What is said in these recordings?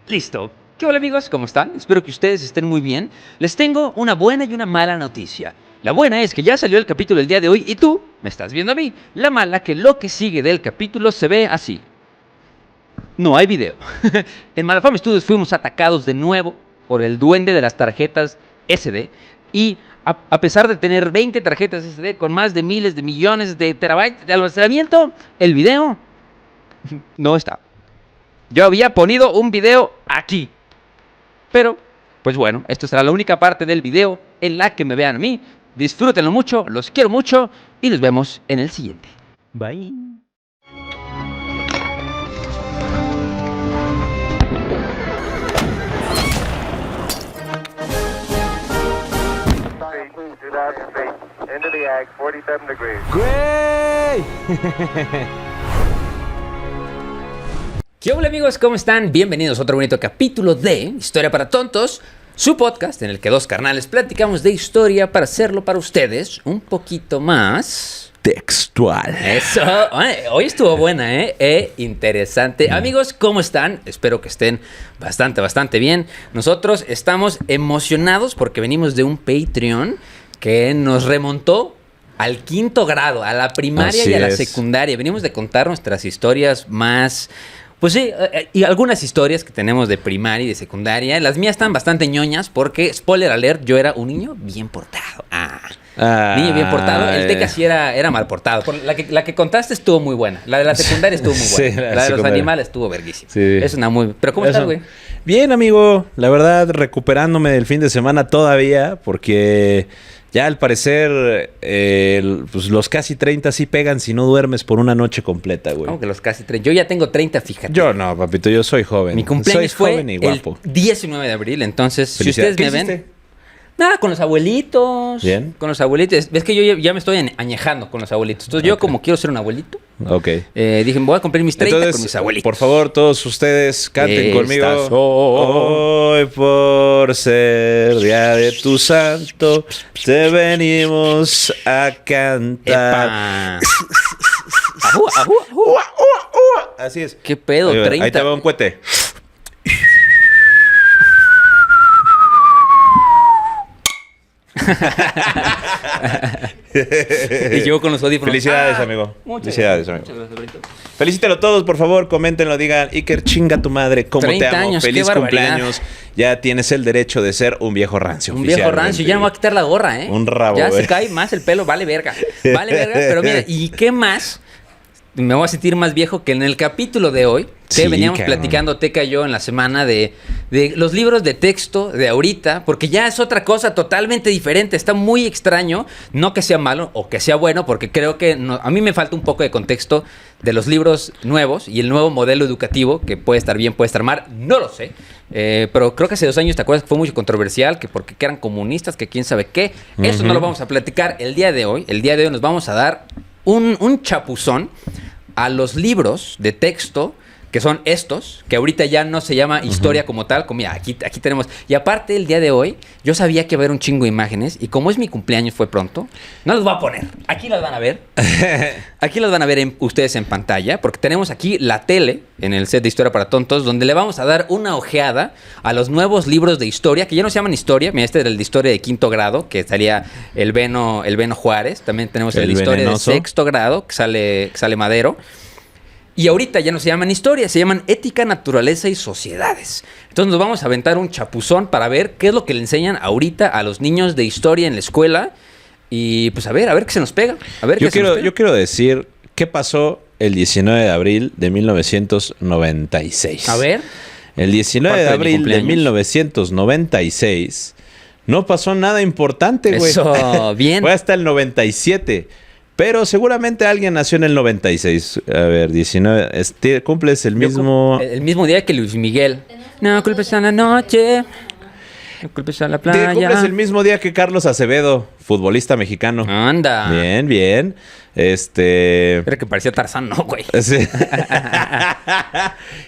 Listo. ¿Qué hola amigos? ¿Cómo están? Espero que ustedes estén muy bien. Les tengo una buena y una mala noticia. La buena es que ya salió el capítulo el día de hoy y tú me estás viendo a mí. La mala que lo que sigue del capítulo se ve así. No hay video. En Malafama Studios fuimos atacados de nuevo por el duende de las tarjetas SD y a pesar de tener 20 tarjetas SD con más de miles de millones de terabytes de almacenamiento, el video no está. Yo había ponido un video aquí. Pero, pues bueno, esto será la única parte del video en la que me vean a mí. Disfrútenlo mucho, los quiero mucho y nos vemos en el siguiente. Bye. Into the ag, 47 degrees. ¡Güey! ¿Qué hola amigos? ¿Cómo están? Bienvenidos a otro bonito capítulo de Historia para Tontos, su podcast en el que dos carnales platicamos de historia para hacerlo para ustedes un poquito más Textual. Eso, hoy estuvo buena, interesante. Amigos, ¿cómo están? Espero que estén bastante bien. Nosotros estamos emocionados porque venimos de un Patreon que nos remontó al 5º grado, a la primaria Así y a la es. secundaria. Venimos de contar nuestras historias más... Pues sí, y algunas historias que tenemos de primaria y de secundaria. Las mías están bastante ñoñas porque, spoiler alert, yo era un niño bien portado. Niño bien portado. El Teca sí era mal portado. La que contaste estuvo muy buena. La de la secundaria estuvo muy buena. Sí, la de los secundaria. animales estuvo verguísima. Sí. Es una muy... Pero ¿cómo estás, güey? Bien, amigo. La verdad, recuperándome del fin de semana todavía, porque ya al parecer pues los casi 30 sí pegan si no duermes por una noche completa, güey. Como que los casi 30. Yo ya tengo 30, fíjate. Yo no, papito, yo soy joven. Mi cumpleaños soy fue joven y el guapo. 19 de abril, entonces si Felicidades. ustedes me ¿Qué ven... hiciste? Nada, con los abuelitos. Bien. Con los abuelitos. Ves que yo ya me estoy añejando con los abuelitos. Entonces yo como quiero ser un abuelito, Ok. dije, voy a cumplir mis 30 Entonces, con mis abuelitos. por favor, todos ustedes canten Estas conmigo. son- Hoy por ser día de tu santo, te venimos a cantar. ¡Epa! Ajú, ajú, ajú. Así es. ¿Qué pedo? Ahí va, 30. Ahí te va un cohete. Y yo con los audífonos. Felicidades, amigo. Muchas Felicidades, gracias, amigo. muchas gracias, abuelito. Felicítelo todos, por favor, coméntenlo, digan, Iker, chinga tu madre, cómo 30 te amo, años, qué feliz barbaridad. cumpleaños. Ya tienes el derecho de ser un viejo rancio. Un viejo rancio. Ya me voy a quitar la gorra, ¿eh? Un rabo, Ya se eh. cae más el pelo, vale verga. Vale verga, pero mira, ¿y qué más? Me voy a sentir más viejo que en el capítulo de hoy, que Sí, veníamos cabrón. platicando Teca y yo en la semana de los libros de texto de ahorita, porque ya es otra cosa totalmente diferente. Está muy extraño, no que sea malo o que sea bueno, porque creo que a mí me falta un poco de contexto de los libros nuevos y el nuevo modelo educativo, que puede estar bien, puede estar mal, no lo sé. Pero creo que hace 2 años, ¿te acuerdas que fue muy controversial? Que porque eran comunistas, que quién sabe qué. Eso no lo vamos a platicar el día de hoy. El día de hoy nos vamos a dar un chapuzón a los libros de texto que son estos, que ahorita ya no se llama historia como tal, como mira, aquí tenemos. Y aparte, el día de hoy, yo sabía que iba a haber un chingo de imágenes, y como es mi cumpleaños, fue pronto, no los voy a poner. Aquí las van a ver. Aquí las van a ver ustedes en pantalla, porque tenemos aquí la tele en el set de Historia para Tontos, donde le vamos a dar una ojeada a los nuevos libros de historia, que ya no se llaman historia. Mira, este era el de historia de 5º grado, que salía el Beno Juárez. También tenemos el de historia venenoso. de 6º grado, que sale Madero. Y ahorita ya no se llaman historia, se llaman ética, naturaleza y sociedades. Entonces nos vamos a aventar un chapuzón para ver qué es lo que le enseñan ahorita a los niños de historia en la escuela. Y pues a ver qué se nos pega. A ver qué se nos pega. Yo quiero decir qué pasó el 19 de abril de 1996. A ver. El 19 Parte de de mi abril de cumpleaños. 1996 no pasó nada importante, güey. Eso, bien. Fue hasta el 97. Pero seguramente alguien nació en el 96. A ver, 19. Cumples el mismo. El mismo día que Luis Miguel. No culpes a la noche. No culpes a la playa. Cumples el mismo día que Carlos Acevedo, futbolista mexicano. Anda. Bien, bien. Era que parecía Tarzán, ¿no, güey? Sí.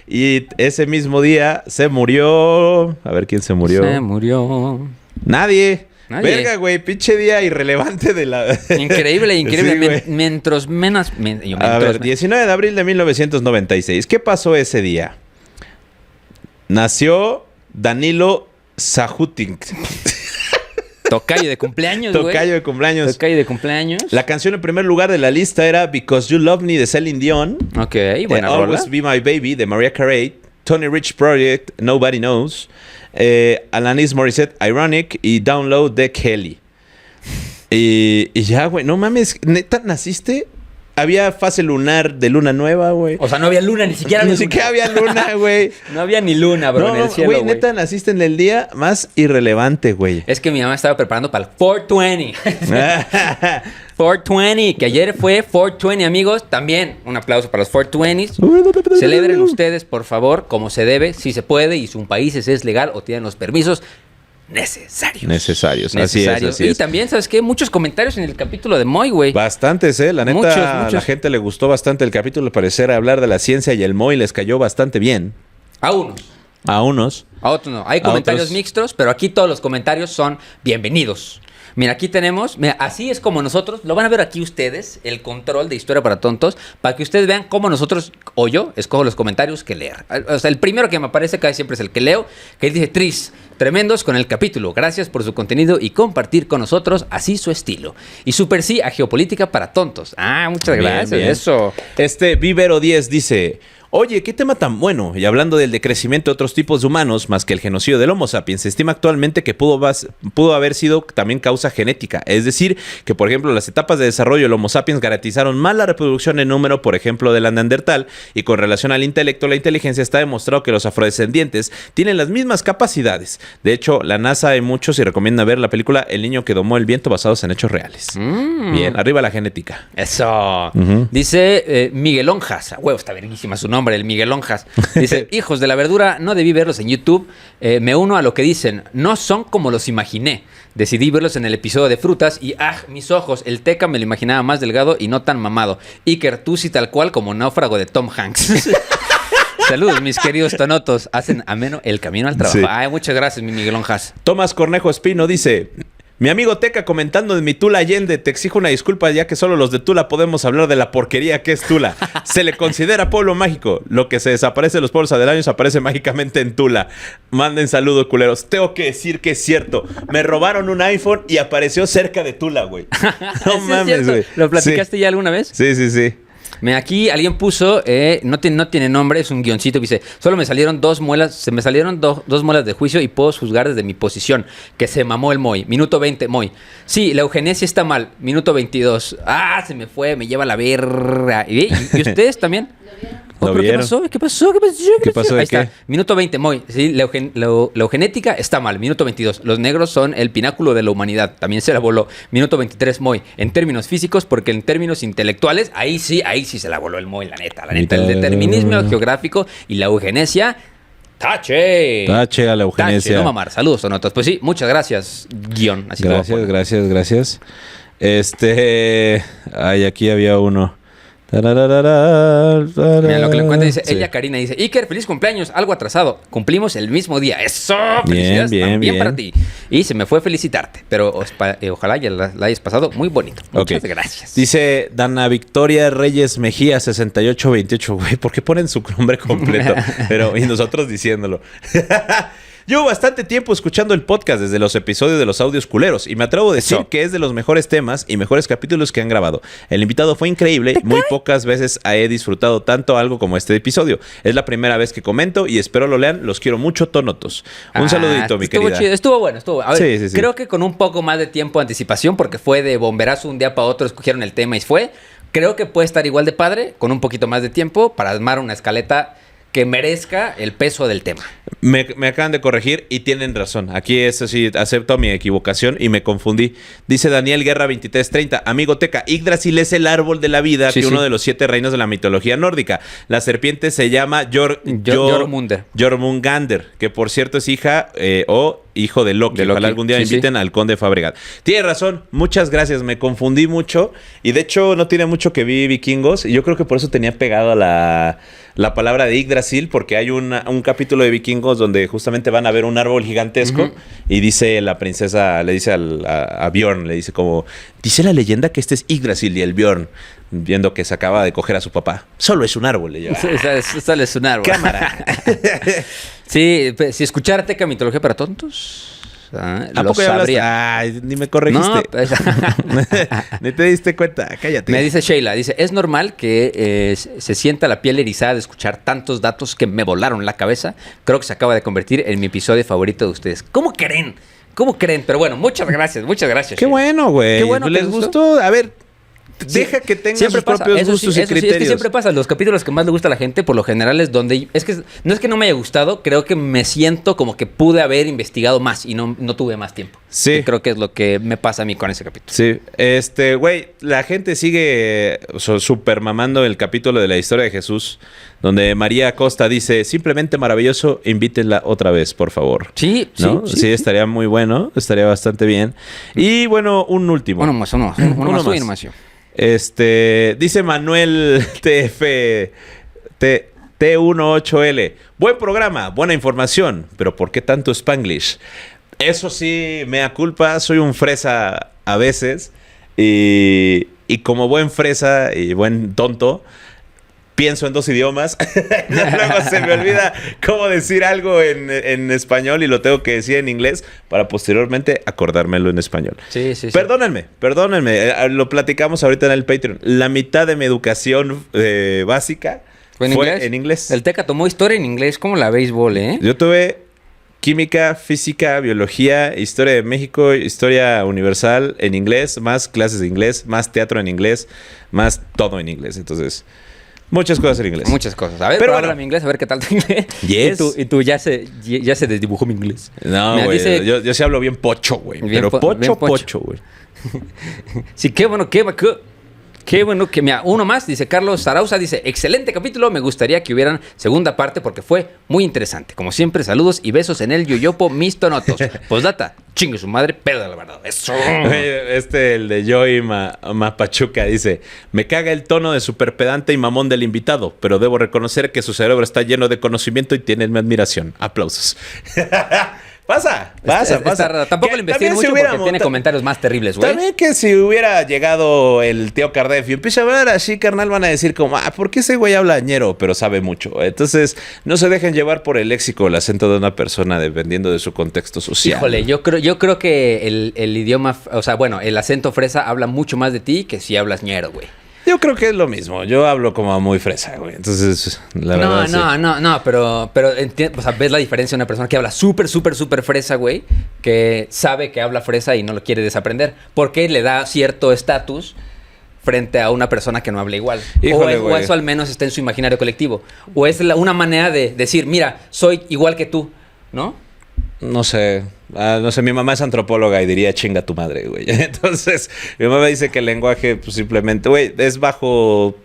Y ese mismo día se murió. A ver quién se murió. Se murió. Nadie. Nadie. Verga, güey, pinche día irrelevante de la... Increíble, increíble. Sí, güey. Mientras menos... A ver, 19 de abril de 1996. ¿Qué pasó ese día? nació Danilo Sahutin. Tocayo de cumpleaños, güey. Tocayo de cumpleaños. Tocayo de cumpleaños. La canción en primer lugar de la lista era Because You Love Me de Celine Dion. Ok, buena rola. Always Be My Baby de Mariah Carey. Tony Rich Project, Nobody Knows. Alanis Morissette, Ironic. Y Download de Kelly. Y ya, güey. No mames. ¿Neta naciste? Había fase lunar de luna nueva, güey. O sea, no había luna, ni siquiera Ni luna. siquiera había luna, güey. No había ni luna, bro, en el cielo, güey. Neta naciste en el día más irrelevante, güey. Es que mi mamá estaba preparando para el 420. 420, que ayer fue 420, amigos. También un aplauso para los 420s. Celebren ustedes, por favor, como se debe, si se puede, y si un país es legal o tienen los permisos necesarios. Así es. Y también, ¿sabes qué? Muchos comentarios en el capítulo de Moy, güey. Bastantes, la neta, Muchos. a la gente le gustó bastante el capítulo. Al parecer, hablar de la ciencia y el Moy les cayó bastante bien. A unos. A unos. A otros no. Hay comentarios mixtos, pero aquí todos los comentarios son bienvenidos. Mira, aquí tenemos, mira, así es como nosotros, lo van a ver aquí ustedes, el control de Historia para Tontos, para que ustedes vean cómo nosotros, o yo, escojo los comentarios que leer. O sea, el primero que me aparece casi siempre es el que leo, que dice: Tris, tremendos con el capítulo, gracias por su contenido y compartir con nosotros así su estilo. Y super sí a Geopolítica para Tontos. Ah, muchas gracias, Bien. eso. Vivero 10 dice: oye, qué tema tan bueno. Y hablando del decrecimiento de otros tipos de humanos, más que el genocidio del Homo sapiens, se estima actualmente que pudo haber sido también causa genética. Es decir, que por ejemplo las etapas de desarrollo del Homo sapiens garantizaron más la reproducción en número, por ejemplo, de la Neandertal. Y con relación al intelecto, la inteligencia, está demostrado que los afrodescendientes tienen las mismas capacidades. De hecho, la NASA hay muchos y recomienda ver la película El niño que domó el viento, basados en hechos reales. Bien, arriba la genética. Eso. Dice Miguel Onjas. Huevo, está verguísima su nombre, el Miguel Onjas. Dice: hijos de la verdura, no debí verlos en YouTube. Me uno a lo que dicen. No son como los imaginé. Decidí verlos en el episodio de frutas y mis ojos. El Teca me lo imaginaba más delgado y no tan mamado. Iker, tú sí tal cual como náufrago de Tom Hanks. Saludos, mis queridos tonotos. Hacen ameno el camino al trabajo. Sí. Ay, muchas gracias, mi Miguel Onjas. Tomás Cornejo Espino dice: mi amigo Teca comentando de mi Tula Allende, te exijo una disculpa ya que solo los de Tula podemos hablar de la porquería que es Tula. Se le considera pueblo mágico. Lo que se desaparece de los pueblos aledaños aparece mágicamente en Tula. Manden saludos, culeros. Tengo que decir que es cierto. Me robaron un iPhone y apareció cerca de Tula, güey. No Sí, mames, güey. ¿Lo platicaste ya alguna vez? Sí. Mira, aquí alguien puso, no tiene nombre, es un guioncito, dice: solo me salieron dos muelas de juicio y puedo juzgar desde mi posición, que se mamó el Moy. Minuto 20, Moy. Sí, la eugenesia está mal. Minuto 22. Se me fue, me lleva la verga. ¿Y ustedes también? ¿Lo ¿Pero vieron? ¿Qué pasó? ¿Qué pasó de Ahí está. qué? Minuto 20, Moy. Sí, la eugenética está mal. Minuto 22. Los negros son el pináculo de la humanidad. También se la voló. Minuto 23, Moy. En términos físicos, porque en términos intelectuales, ahí sí se la voló el Moy, la neta. El determinismo geográfico y la eugenesia. ¡Tache! Tache a la eugenesia. Tache, no mamar. Saludos, sonotos. Pues sí, muchas gracias, guión. Así Gracias. Aquí había uno. Mira, lo que le cuenta dice, Sí. ella Karina dice: Iker, feliz cumpleaños, algo atrasado. Cumplimos el mismo día. ¡Eso! Bien, Felicidades bien, también bien. para ti. Y se me fue felicitarte, pero ojalá ya la hayas pasado muy bonito. Muchas gracias. Dice Dana Victoria Reyes Mejía 6828. Güey, ¿por qué ponen su nombre completo? Y nosotros diciéndolo. Llevo bastante tiempo escuchando el podcast desde los episodios de los audios culeros y me atrevo a decir Eso. que es de los mejores temas y mejores capítulos que han grabado. El invitado fue increíble, muy pocas veces he disfrutado tanto algo como este episodio. Es la primera vez que comento y espero lo lean. Los quiero mucho, tonotos. Un saludito, mi estuvo querida. Chido. Estuvo bueno, A ver, Sí. creo que con un poco más de tiempo de anticipación, porque fue de bomberazo un día para otro, escogieron el tema y fue. Creo que puede estar igual de padre, con un poquito más de tiempo, para armar una escaleta que merezca el peso del tema. Me acaban de corregir y tienen razón. Aquí eso sí, acepto mi equivocación y me confundí. Dice Daniel Guerra 2330. Amigo Teca, Yggdrasil es el árbol de la vida, Sí, uno sí. de los 7 reinos de la mitología nórdica. La serpiente se llama Jormundir. Jormungander, que por cierto es hija o hijo de Loki. De Loki. Ojalá algún día Sí, inviten al conde Fabregat. Tiene razón, muchas gracias. Me confundí mucho y de hecho no tiene mucho que vi Vikingos y yo creo que por eso tenía pegado a la palabra de Yggdrasil, porque hay un capítulo de Vikingos donde justamente van a ver un árbol gigantesco y dice la princesa, le dice a Bjorn, le dice como, dice la leyenda que este es Yggdrasil, y el Bjorn, viendo que se acaba de coger a su papá, solo es un árbol, le lleva. Solo es un árbol. Cámara. Sí, si escuchar Teca Mitología para Tontos... ¿A poco ya hablaste? Ay, ni me corregiste. No, pues... Ni te diste cuenta, cállate. Me dice Sheila, dice, es normal que se sienta la piel erizada de escuchar tantos datos que me volaron la cabeza. Creo que se acaba de convertir en mi episodio favorito de ustedes. ¿Cómo creen? ¿Cómo creen? Pero bueno, muchas gracias. Qué Sheila. bueno, güey. Qué bueno. ¿Les gustó? A ver, deja que tengan sus propios gustos y criterios. Es que siempre pasa. Los capítulos que más le gusta a la gente, por lo general, es donde... no es que no me haya gustado, creo que me siento como que pude haber investigado más y no tuve más tiempo. Sí. Y creo que es lo que me pasa a mí con ese capítulo. Sí. Güey, la gente sigue super mamando el capítulo de la historia de Jesús, donde María Acosta dice, simplemente maravilloso, invítenla otra vez, por favor. Sí, ¿no? Sí, estaría muy bueno, estaría bastante bien. Y bueno, un último. Uno más. Dice Manuel T18L. Buen programa, buena información, pero ¿por qué tanto Spanglish? Eso sí, mea culpa, soy un fresa a veces y como buen fresa y buen tonto, pienso en dos idiomas. Luego se me olvida cómo decir algo en español y lo tengo que decir en inglés para posteriormente acordármelo en español. Sí. Perdónenme. Lo platicamos ahorita en el Patreon. La mitad de mi educación básica fue en inglés. El Teca tomó historia en inglés, como la béisbol, ¿eh? Yo tuve química, física, biología, historia de México, historia universal en inglés, más clases de inglés, más teatro en inglés, más todo en inglés. Entonces... muchas cosas en inglés. Muchas cosas. A ver, pero habla mi inglés, a ver qué tal tu inglés. Yes. Y tú ya se desdibujó mi inglés. No, güey. Yo sí hablo bien pocho, güey. Pero pocho, güey. Sí, qué bueno que... Mira, uno más, dice Carlos Zarauza, dice, excelente capítulo, me gustaría que hubieran segunda parte porque fue muy interesante. Como siempre, saludos y besos en el yoyopo, mis tonotos. Postdata, chingue su madre, pedo de la verdad. Eso. El de Joey Mapachuca dice, me caga el tono de super pedante y mamón del invitado, pero debo reconocer que su cerebro está lleno de conocimiento y tiene mi admiración. Aplausos. Pasa. Tampoco lo investigué mucho porque tiene comentarios más terribles, güey. También que si hubiera llegado el tío Cardef y empieza a hablar así, carnal, van a decir como, ¿por qué ese güey habla ñero, pero sabe mucho? Entonces, no se dejen llevar por el léxico o el acento de una persona dependiendo de su contexto social. Híjole, yo creo que el idioma, o sea, bueno, el acento fresa habla mucho más de ti que si hablas ñero, güey. Yo creo que es lo mismo. Yo hablo como muy fresa, güey. Entonces, la verdad... No, pero o sea, ves la diferencia de una persona que habla súper fresa, güey, que sabe que habla fresa y no lo quiere desaprender, porque le da cierto estatus frente a una persona que no habla igual. Híjole, o eso al menos está en su imaginario colectivo. O es una manera de decir, mira, soy igual que tú, ¿no? No sé, mi mamá es antropóloga y diría chinga tu madre, güey. Entonces, mi mamá dice que el lenguaje, pues simplemente, güey, es bajo,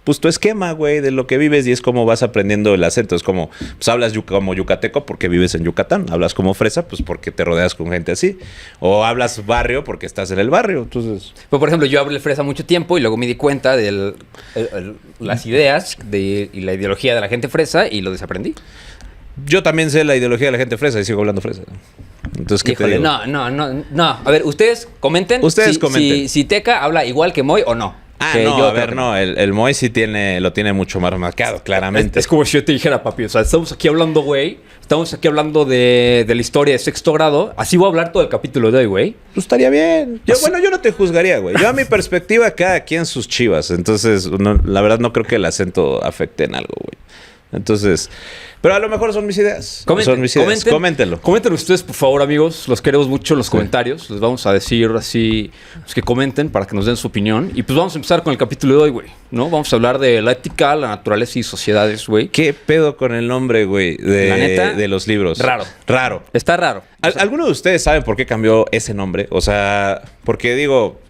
pues tu esquema, güey, de lo que vives y es como vas aprendiendo el acento. Es como, pues hablas como yucateco porque vives en Yucatán. Hablas como fresa, pues porque te rodeas con gente así. O hablas barrio porque estás en el barrio, entonces... Pues, por ejemplo, yo hablé fresa mucho tiempo y luego me di cuenta de las ideas y la ideología de la gente fresa y lo desaprendí. Yo también sé la ideología de la gente fresa y sigo hablando fresa. Entonces, ¿qué te digo? No. A ver, ustedes comenten. Comenten. Si Teca habla igual que Moy o no. El Moy sí lo tiene mucho más marcado, claramente. Es como si yo te dijera, papi, o sea, estamos aquí hablando, güey. Estamos aquí hablando de la historia de sexto grado. Así voy a hablar todo el capítulo de hoy, güey. Pues estaría bien. Yo no te juzgaría, güey. Yo a mi perspectiva, cada quien sus chivas. Entonces, la verdad no creo que el acento afecte en algo, güey. Entonces... pero a lo mejor son mis ideas. Coméntenlo. Comenten ustedes, por favor, amigos. Los queremos mucho en los comentarios. Les vamos a decir así, pues, que comenten para que nos den su opinión. Y pues vamos a empezar con el capítulo de hoy, güey, ¿no? Vamos a hablar de la ética, la naturaleza y sociedades, güey. ¿Qué pedo con el nombre, güey, la neta, de los libros? Raro. Está raro. ¿Alguno de ustedes saben por qué cambió ese nombre? O sea, porque digo...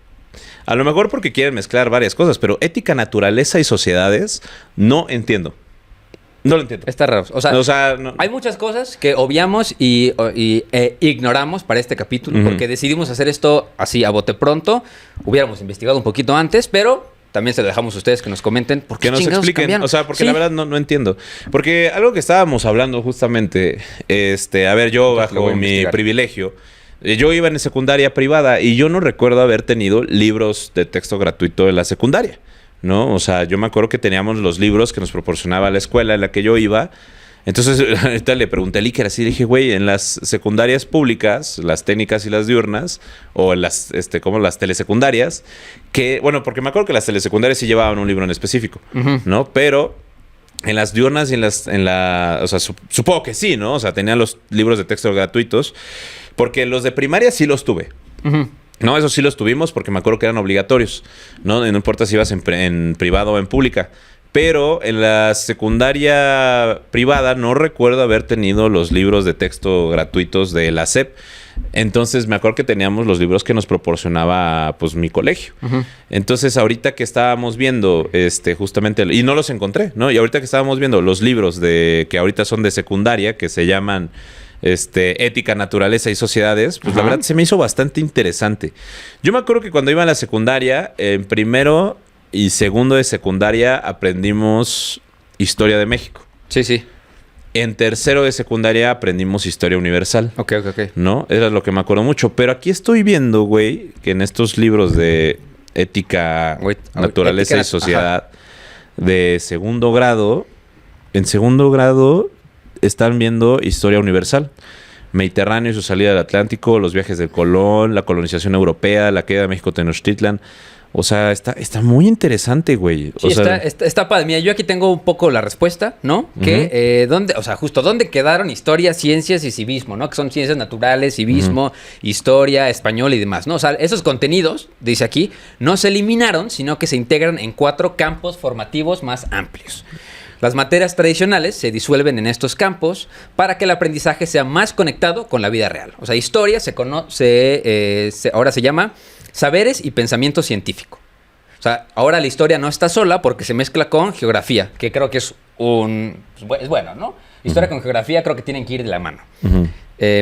a lo mejor porque quieren mezclar varias cosas, pero ética, naturaleza y sociedades no entiendo. No lo entiendo. Está raro. O sea no. Hay muchas cosas que obviamos y ignoramos para este capítulo, porque decidimos hacer esto así a bote pronto. Hubiéramos investigado un poquito antes, pero También se lo dejamos a ustedes que nos comenten. ¿Por qué Que nos chingados expliquen, cambiaron? o sea, porque Sí. la verdad no entiendo. Porque algo que estábamos hablando justamente, a ver, yo Lo voy bajo a mi investigar. privilegio, yo iba en secundaria privada y yo no recuerdo haber tenido libros de texto gratuito en la secundaria, ¿no? O sea, yo me acuerdo que teníamos los libros que nos proporcionaba la escuela en la que yo iba. Entonces, ahorita le pregunté a Iker así, le dije, güey, en las secundarias públicas, las técnicas y las diurnas, o en las, como las telesecundarias, que, bueno, porque me acuerdo que las telesecundarias sí llevaban un libro en específico, ¿no? Pero en las diurnas y o sea, supongo que sí, ¿no? O sea, tenían los libros de texto gratuitos, porque los de primaria sí los tuve. No, esos sí los tuvimos porque me acuerdo que eran obligatorios, ¿no? Y no importa si ibas en privado o en pública. Pero en la secundaria privada no recuerdo haber tenido los libros de texto gratuitos de la SEP. Entonces me acuerdo que teníamos los libros que nos proporcionaba pues mi colegio. Entonces ahorita que estábamos viendo justamente, y no los encontré, ¿no? Y ahorita que estábamos viendo los libros que ahorita son de secundaria, que se llaman Ética, Naturaleza y Sociedades, pues la verdad se me hizo bastante interesante. Yo me acuerdo que cuando iba a la secundaria, en primero y segundo de secundaria aprendimos Historia de México. Sí, sí. En tercero de secundaria aprendimos Historia Universal. Ok. ¿No? Era lo que me acuerdo mucho. Pero aquí estoy viendo, güey, que en estos libros de Ética, Naturaleza y Sociedad de segundo grado, en segundo grado están viendo Historia Universal. Mediterráneo y su salida del Atlántico, los viajes de Colón, la colonización europea, la caída de México Tenochtitlan. O sea, está muy interesante, güey. Sí, o sea, está padre. Mira, yo aquí tengo un poco la respuesta, ¿no? Que, ¿dónde quedaron historia, ciencias y civismo, ¿no? Que son ciencias naturales, civismo, historia, español y demás, ¿no? O sea, esos contenidos, dice aquí, no se eliminaron, sino que se integran en 4 campos formativos más amplios. Las materias tradicionales se disuelven en estos campos para que el aprendizaje sea más conectado con la vida real. O sea, historia ahora se llama saberes y pensamiento científico. O sea, ahora la historia no está sola porque se mezcla con geografía, que creo que es bueno, ¿no? Historia con geografía creo que tienen que ir de la mano.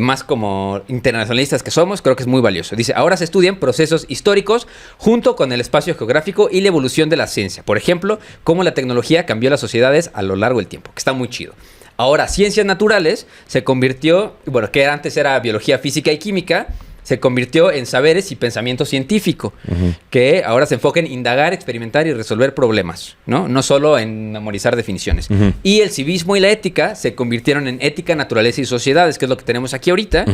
Más como internacionalistas que somos, creo que es muy valioso. Dice, ahora se estudian procesos históricos junto con el espacio geográfico y la evolución de la ciencia. Por ejemplo, cómo la tecnología cambió las sociedades a lo largo del tiempo, que está muy chido. Ahora, ciencias naturales se convirtió, que antes era biología, física y química, se convirtió en saberes y pensamiento científico, que ahora se enfoca en indagar, experimentar y resolver problemas, ¿no? No solo en memorizar definiciones. Y el civismo y la ética se convirtieron en ética, naturaleza y sociedades, que es lo que tenemos aquí ahorita,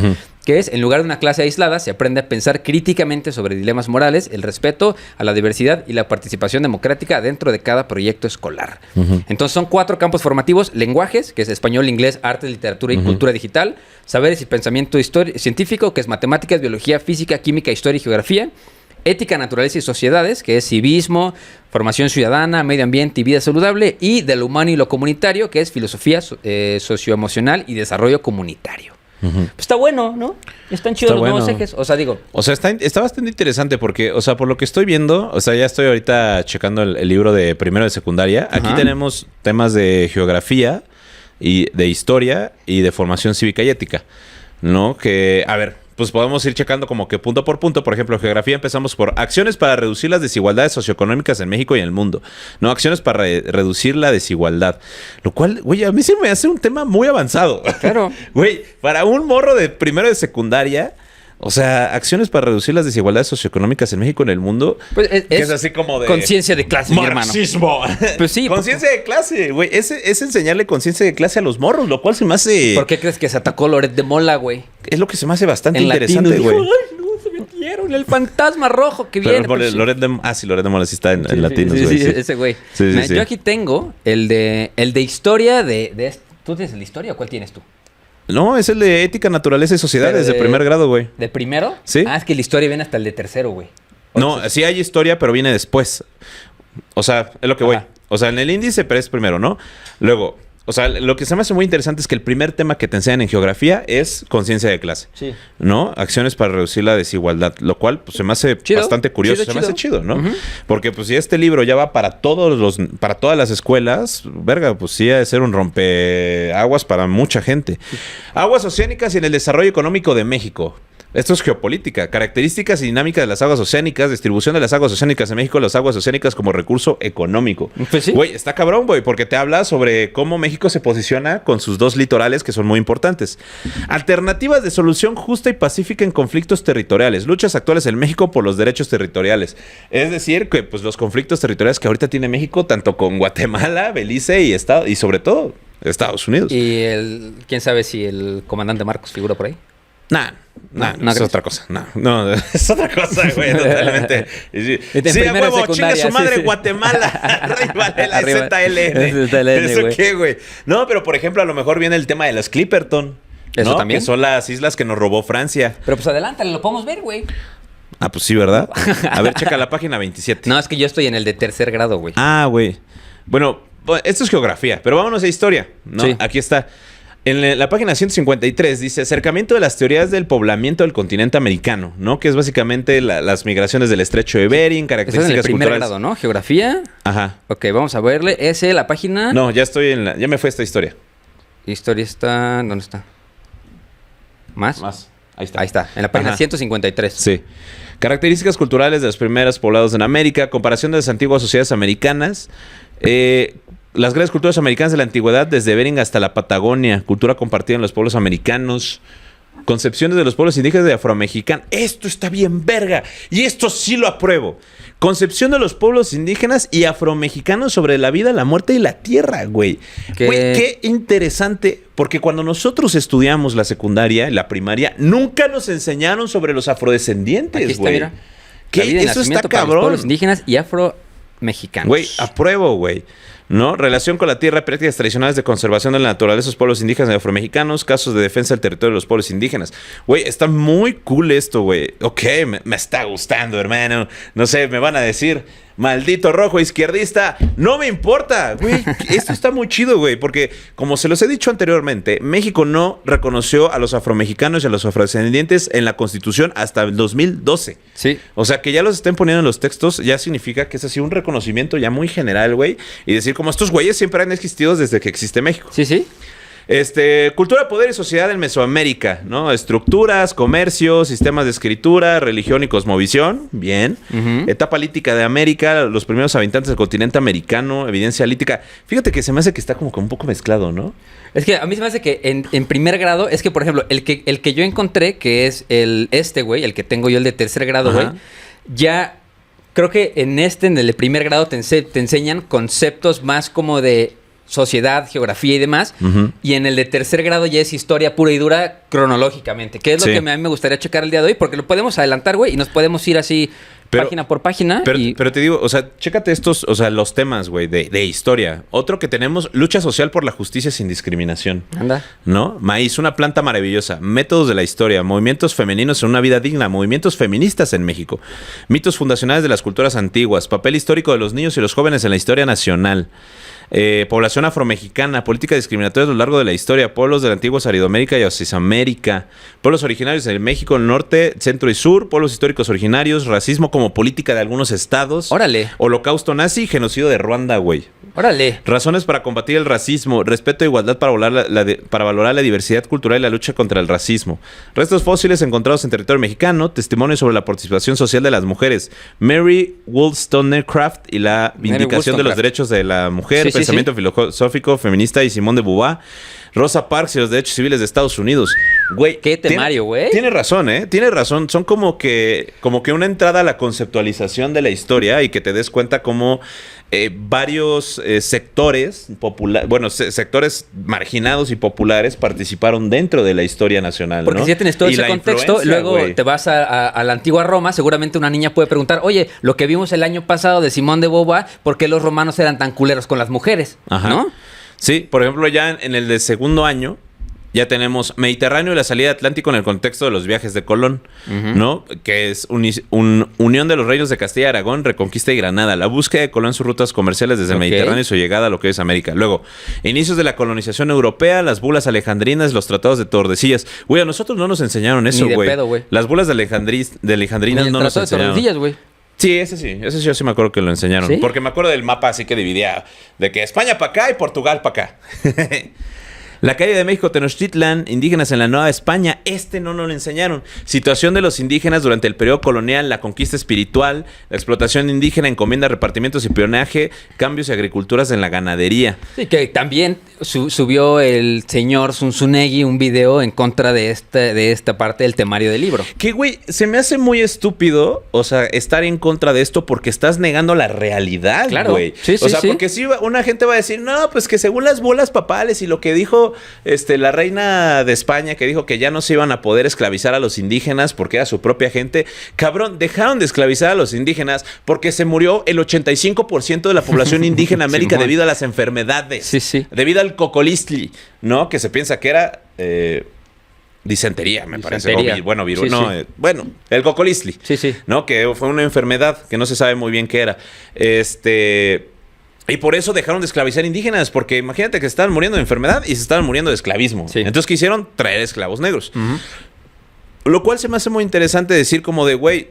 que es, en lugar de una clase aislada, se aprende a pensar críticamente sobre dilemas morales, el respeto a la diversidad y la participación democrática dentro de cada proyecto escolar. Entonces son 4 campos formativos: lenguajes, que es español, inglés, arte, literatura y cultura digital; saberes y pensamiento científico, que es matemáticas, biología, física, química, historia y geografía; ética, naturaleza y sociedades, que es civismo, formación ciudadana, medio ambiente y vida saludable; y de lo humano y lo comunitario, que es filosofía socioemocional y desarrollo comunitario. Pues está bueno, ¿no? Están chidos los nuevos ejes. O sea, digo... O sea, está bastante interesante porque, o sea, por lo que estoy viendo, o sea, ya estoy ahorita checando el libro de primero de secundaria. Aquí tenemos temas de geografía y de historia y de formación cívica y ética, ¿no? Que, a ver, pues podemos ir checando como que punto por punto. Por ejemplo, geografía empezamos por acciones para reducir las desigualdades socioeconómicas en México y en el mundo. No, acciones para reducir la desigualdad. Lo cual, güey, a mí se me hace un tema muy avanzado. Claro. Güey, para un morro de primero de secundaria... O sea, acciones para reducir las desigualdades socioeconómicas en México y en el mundo. Pues es así como de... conciencia de clase, mi hermano. Marxismo. Pues sí. Conciencia de clase, güey. Es enseñarle conciencia de clase a los morros, lo cual se me hace... ¿Por qué crees que se atacó Loret de Mola, güey? Es lo que se me hace bastante En interesante, latino, güey. dijo, ¡ay, no! Se metieron el fantasma rojo que viene. Pero Loret de Mola sí está en latinos, sí, güey. sí, ese güey. Sí, Mira, sí. yo aquí tengo el de historia de... ¿Tú tienes el de historia o cuál tienes tú? No, es el de ética, naturaleza y sociedades de primer grado, güey. ¿De primero? Sí. Ah, es que la historia viene hasta el de tercero, güey. No, sí hay historia, pero viene después. O sea, es lo que voy. Ajá. O sea, en el índice, pero es primero, ¿no? Luego, o sea, lo que se me hace muy interesante es que el primer tema que te enseñan en geografía es conciencia de clase. Sí. ¿No? Acciones para reducir la desigualdad. Lo cual, pues, se me hace Chido, bastante curioso. chido, se me hace chido, ¿no? Ujú. Porque, pues, si este libro ya va para para todas las escuelas, verga, pues sí ha de ser un rompeaguas para mucha gente. Aguas oceánicas y en el desarrollo económico de México. Esto es geopolítica. Características y dinámicas de las aguas oceánicas, distribución de las aguas oceánicas en México, las aguas oceánicas como recurso económico. Pues sí. Güey, está cabrón, güey, porque te habla sobre cómo México se posiciona con sus 2 litorales que son muy importantes. Alternativas de solución justa y pacífica en conflictos territoriales. Luchas actuales en México por los derechos territoriales. Es decir, que pues los conflictos territoriales que ahorita tiene México, tanto con Guatemala, Belice y sobre todo Estados Unidos. Y quién sabe si el comandante Marcos figura por ahí. No, es otra cosa. No, es otra cosa, güey, totalmente. Sí, a huevo, chinga su madre, sí. Guatemala. Arriba de la ZLN. ¿Eso qué, güey? No, pero por ejemplo, a lo mejor viene el tema de las Clipperton. ¿Eso ¿no? también? Que son las islas que nos robó Francia. Pero pues adelántale, lo podemos ver, güey. Ah, pues sí, ¿verdad? A ver, checa la página 27. No, es que yo estoy en el de tercer grado, güey. Ah, güey. Bueno, esto es geografía, pero vámonos a historia, ¿no? Sí. Aquí está. En la página 153 dice acercamiento de las teorías del poblamiento del continente americano, ¿no? Que es básicamente las migraciones del estrecho de Bering, características Estás en el primer culturales. grado, ¿no? Geografía. Ajá. Ok, vamos a verle. La página. No, ya ya me fue esta historia. Historia está. ¿Dónde está? ¿Más? Ahí está. Ahí está, en la página Ajá. 153. Sí. Características culturales de los primeros poblados en América, comparación de las antiguas sociedades americanas, las grandes culturas americanas de la antigüedad, desde Bering hasta la Patagonia, cultura compartida en los pueblos americanos, concepciones de los pueblos indígenas de afromexicanos. Esto está bien verga y esto sí lo apruebo. Concepción de los pueblos indígenas y afromexicanos sobre la vida, la muerte y la tierra, güey. Güey, qué interesante, porque cuando nosotros estudiamos la secundaria, la primaria, nunca nos enseñaron sobre los afrodescendientes, Aquí está, güey. mira. ¿Qué? La vida y Eso está nacimiento para los cabrón. pueblos indígenas y afromexicanos. Güey, apruebo, güey. ¿No? Relación con la tierra, prácticas tradicionales de conservación de la naturaleza de los pueblos indígenas y afromexicanos, casos de defensa del territorio de los pueblos indígenas. Güey, está muy cool esto, güey. Ok, me está gustando, hermano. No sé, me van a decir, maldito rojo izquierdista. No me importa, güey. Esto está muy chido, güey, porque como se los he dicho anteriormente, México no reconoció a los afromexicanos y a los afrodescendientes en la Constitución hasta el 2012. Sí. O sea, que ya los estén poniendo en los textos ya significa que es así un reconocimiento ya muy general, güey. Y decir, como estos güeyes siempre han existido desde que existe México. Sí, sí. Cultura, poder y sociedad en Mesoamérica, ¿no? Estructuras, comercio, sistemas de escritura, religión y cosmovisión. Bien. Ujú. Etapa lítica de América, los primeros habitantes del continente americano, evidencia lítica. Fíjate que se me hace que está como que un poco mezclado, ¿no? Es que a mí se me hace que en primer grado, es que, por ejemplo, el que yo encontré, que es güey, el que tengo yo, el de tercer grado, güey, Ajá. ya creo que en el de primer grado te enseñan conceptos más como de sociedad, geografía y demás. Ujú. Y en el de tercer grado ya es historia pura y dura cronológicamente, que es lo Sí. que a mí me gustaría checar el día de hoy, porque lo podemos adelantar, güey, y nos podemos ir así página por página. Pero te digo, o sea, chécate estos, o sea, los temas, güey, de historia. Otro que tenemos, lucha social por la justicia sin discriminación. Anda. ¿No? Maíz, una planta maravillosa. Métodos de la historia. Movimientos femeninos en una vida digna. Movimientos feministas en México. Mitos fundacionales de las culturas antiguas. Papel histórico de los niños y los jóvenes en la historia nacional. Población afromexicana, política discriminatoria a lo largo de la historia, pueblos de la antigua Aridoamérica y Mesoamérica, pueblos originarios de México, el norte, centro y sur, pueblos históricos originarios, racismo como política de algunos estados. Órale. Holocausto nazi y genocidio de Ruanda, güey. Órale. Razones para combatir el racismo, respeto e igualdad para valorar la diversidad cultural y la lucha contra el racismo. Restos fósiles encontrados en territorio mexicano, testimonios sobre la participación social de las mujeres. Mary Wollstonecraft y la vindicación de los derechos de la mujer, Sí, pensamiento filosófico feminista y Simón de Beauvoir. Rosa Parks y los derechos civiles de Estados Unidos. Güey. Qué temario, güey. Tiene razón, ¿eh? Tiene razón. Son como que una entrada a la conceptualización de la historia y que te des cuenta cómo varios sectores sectores marginados y populares participaron dentro de la historia nacional, Porque ¿no? si ya tienes todo Y ese la contexto, influencia, luego güey. te vas a la antigua Roma, seguramente una niña puede preguntar, oye, lo que vimos el año pasado de Simón de Beauvoir, ¿por qué los romanos eran tan culeros con las mujeres? Ajá. ¿No? Sí, por ejemplo, ya en el de segundo año ya tenemos Mediterráneo y la salida Atlántico en el contexto de los viajes de Colón, ¿no? Que es unión de los reinos de Castilla y Aragón, Reconquista y Granada. La búsqueda de Colón en sus rutas comerciales desde el Mediterráneo y su llegada a lo que es América. Luego, inicios de la colonización europea, las bulas alejandrinas, los tratados de Tordesillas. Güey, a nosotros no nos enseñaron eso, Ni de güey. pedo, güey. Las bulas de alejandrinas Ni el no nos Tratado de enseñaron. Tordesillas, güey. Sí, ese yo sí me acuerdo que lo enseñaron. ¿Sí? Porque me acuerdo del mapa así que dividía de que España para acá y Portugal para acá. La calle de México, Tenochtitlan, indígenas en la Nueva España. No nos lo enseñaron. Situación de los indígenas durante el periodo colonial, la conquista espiritual, la explotación indígena, encomienda, repartimientos y pionaje, cambios y agriculturas en la ganadería. Sí, que también subió el señor Zunzunegui un video en contra de esta parte del temario del libro. Que, güey, se me hace muy estúpido, o sea, estar en contra de esto porque estás negando la realidad, claro, güey. Sí, o sea, porque si una gente va a decir, no, pues que según las bolas papales y lo que dijo la reina de España, que dijo que ya no se iban a poder esclavizar a los indígenas porque era su propia gente. Cabrón, dejaron de esclavizar a los indígenas porque se murió el 85% de la población indígena en América debido a las enfermedades. Sí. Debido al cocolistli, ¿no? Que se piensa que era... disentería, me parece. Bueno, bueno, el cocolistli. Sí. ¿No? Que fue una enfermedad que no se sabe muy bien qué era. Y por eso dejaron de esclavizar indígenas, porque imagínate que se estaban muriendo de enfermedad y se estaban muriendo de esclavismo. Sí. Entonces, ¿qué hicieron? Traer esclavos negros. Uh-huh. Lo cual se me hace muy interesante decir como de, güey,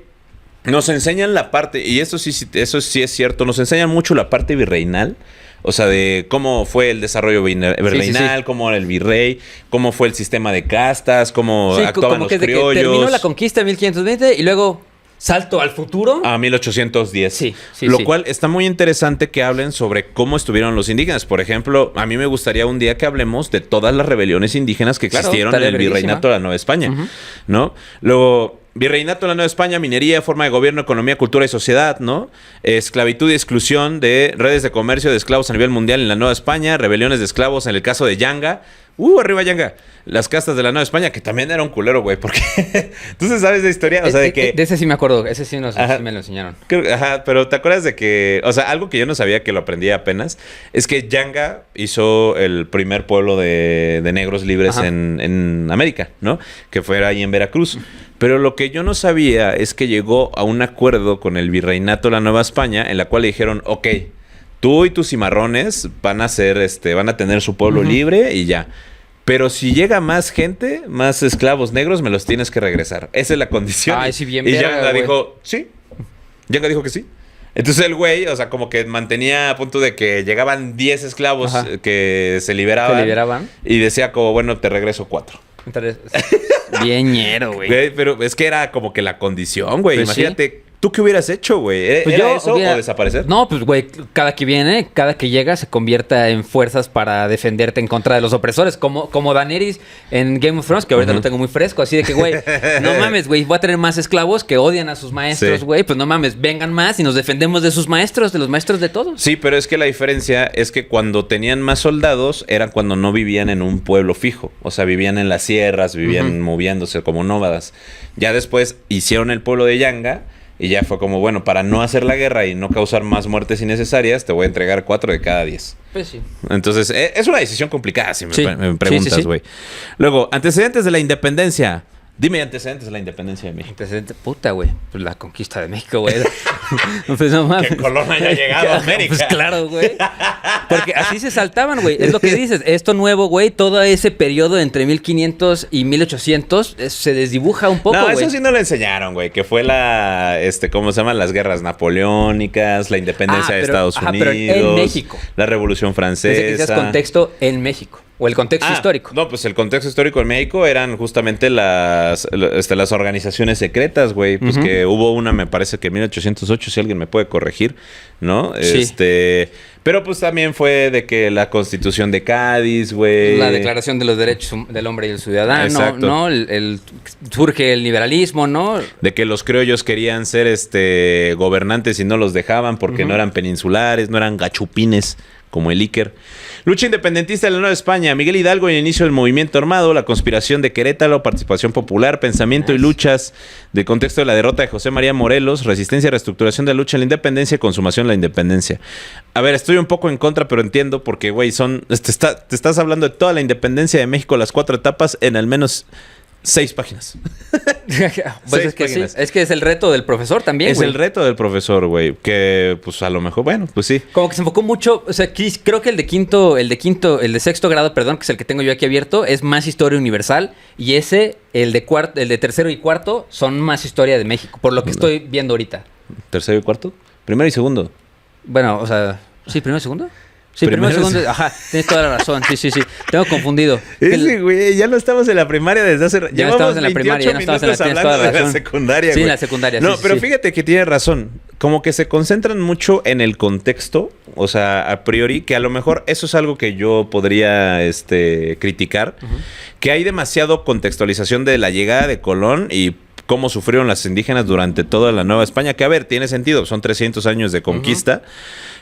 nos enseñan la parte, y eso sí es cierto, nos enseñan mucho la parte virreinal. O sea, de cómo fue el desarrollo virreinal, sí. cómo era el virrey, cómo fue el sistema de castas, cómo actuaban como los que criollos. Que terminó la conquista en 1520 y luego salto al futuro. A 1810. Sí. Lo cual está muy interesante que hablen sobre cómo estuvieron los indígenas. Por ejemplo, a mí me gustaría un día que hablemos de todas las rebeliones indígenas que existieron en el virreinato de la Nueva España, uh-huh. ¿no? Luego... Virreinato de la Nueva España, minería, forma de gobierno, economía, cultura y sociedad, ¿no? Esclavitud y exclusión de redes de comercio de esclavos a nivel mundial en la Nueva España, rebeliones de esclavos en el caso de Yanga. Arriba Yanga. Las castas de la Nueva España, que también era un culero, güey, porque tú sabes de historia, o sea, de que... De ese sí me acuerdo, ese sí me lo enseñaron. Pero ¿te acuerdas de que... O sea, algo que yo no sabía, que lo aprendí apenas, es que Yanga hizo el primer pueblo de negros libres en América, ¿no? Que fuera ahí en Veracruz. Pero lo que yo no sabía es que llegó a un acuerdo con el Virreinato de la Nueva España, en la cual le dijeron, ok, tú y tus cimarrones van a tener su pueblo libre y ya. Pero si llega más gente, más esclavos negros, me los tienes que regresar. Esa es la condición. Ay, sí, bien y verga, Yanga güey. dijo, sí. Yanga dijo que sí. Entonces el güey, o sea, como que mantenía a punto de que llegaban 10 esclavos que se liberaban. Y decía como, bueno, te regreso 4. Entonces, bien ñero, güey. Pero es que era como que la condición, güey. Pues imagínate, ¿tú qué hubieras hecho, güey? Pues ¿Era eso o desaparecer? No, pues, güey, cada que llega, se convierta en fuerzas para defenderte en contra de los opresores. Como Daenerys en Game of Thrones, que ahorita lo tengo muy fresco. Así de que, güey, no mames, güey, voy a tener más esclavos que odian a sus maestros, güey. Pues no mames, vengan más y nos defendemos de sus maestros, de los maestros de todos. Sí, pero es que la diferencia es que cuando tenían más soldados, era cuando no vivían en un pueblo fijo. O sea, vivían en las sierras, vivían moviéndose como nómadas. Ya después hicieron el pueblo de Yanga. Y ya fue como, bueno, para no hacer la guerra y no causar más muertes innecesarias, te voy a entregar 4 de cada 10. Pues sí. Entonces, es una decisión complicada, si me preguntas, güey. Luego, antecedentes de la independencia. Dime antecedentes de la independencia de México. Antecedentes, puta, güey. Pues la conquista de México, güey. Pues no mames. Que Colón haya llegado a América. Pues claro, güey. Porque así se saltaban, güey. Es lo que dices. Esto nuevo, güey, todo ese periodo entre 1500 y 1800 se desdibuja un poco, güey. No, eso sí no lo enseñaron, güey. Que fue ¿cómo se llaman? Las guerras napoleónicas, la independencia de Estados Unidos. Pero en México. La Revolución Francesa. Desde que seas contexto en México. O el contexto histórico. No, pues el contexto histórico en México eran justamente las organizaciones secretas, güey. Pues que hubo una, me parece que en 1808, si alguien me puede corregir, ¿no? Sí. Pero pues también fue de que la Constitución de Cádiz, güey. La Declaración de los Derechos del Hombre y el Ciudadano, exacto. ¿no? Surge el liberalismo, ¿no? De que los criollos querían ser gobernantes y no los dejaban porque no eran peninsulares, no eran gachupines como el Iker. Lucha independentista de la Nueva España. Miguel Hidalgo y el inicio del movimiento armado, la conspiración de Querétaro, participación popular, pensamiento y luchas del contexto de la derrota de José María Morelos, resistencia y reestructuración de la lucha en la independencia y consumación de la independencia. A ver, estoy un poco en contra, pero entiendo porque, güey, te estás hablando de toda la independencia de México, las 4 etapas, en al menos 6 páginas. Pues es que sí, es que es el reto del profesor también, es güey. el reto del profesor, güey, que pues a lo mejor, bueno, pues sí. Como que se enfocó mucho, o sea, creo que el de sexto grado, perdón, que es el que tengo yo aquí abierto, es más historia universal y el de tercero y cuarto son más historia de México, por lo que estoy viendo ahorita. ¿Tercero y cuarto? Primero y segundo. Bueno, o sea, sí, primero y segundo. Sí, primero, Primero, segundo. Ajá, tienes toda la razón. Sí. Tengo confundido. Ese güey, ya no estamos en la primaria desde hace... Ya no estamos en la primaria, ya no estamos en la... Tienes toda la razón. De la secundaria, Sí, güey. en la secundaria. No, sí, pero sí. fíjate que tiene razón. Como que se concentran mucho en el contexto, o sea, a priori, que a lo mejor eso es algo que yo podría criticar, que hay demasiado contextualización de la llegada de Colón y cómo sufrieron las indígenas durante toda la Nueva España, que a ver, tiene sentido, son 300 años de conquista,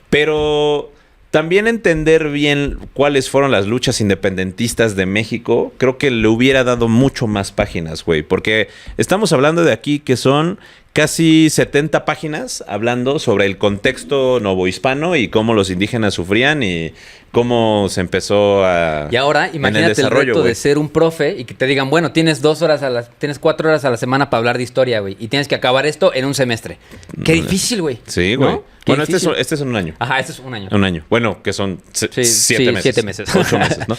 pero también entender bien cuáles fueron las luchas independentistas de México, creo que le hubiera dado mucho más páginas, güey, porque estamos hablando de aquí que son casi 70 páginas hablando sobre el contexto novohispano y cómo los indígenas sufrían y cómo se empezó a... Y ahora, imagínate el reto de ser un profe y que te digan, bueno, tienes 4 horas a la semana para hablar de historia, güey, y tienes que acabar esto en un semestre. Qué difícil, güey. Sí, güey. ¿No? Bueno, este es un año. Ajá, este es un año. Un año. Bueno, que son 7 meses. 7 meses. 8 meses, ¿no?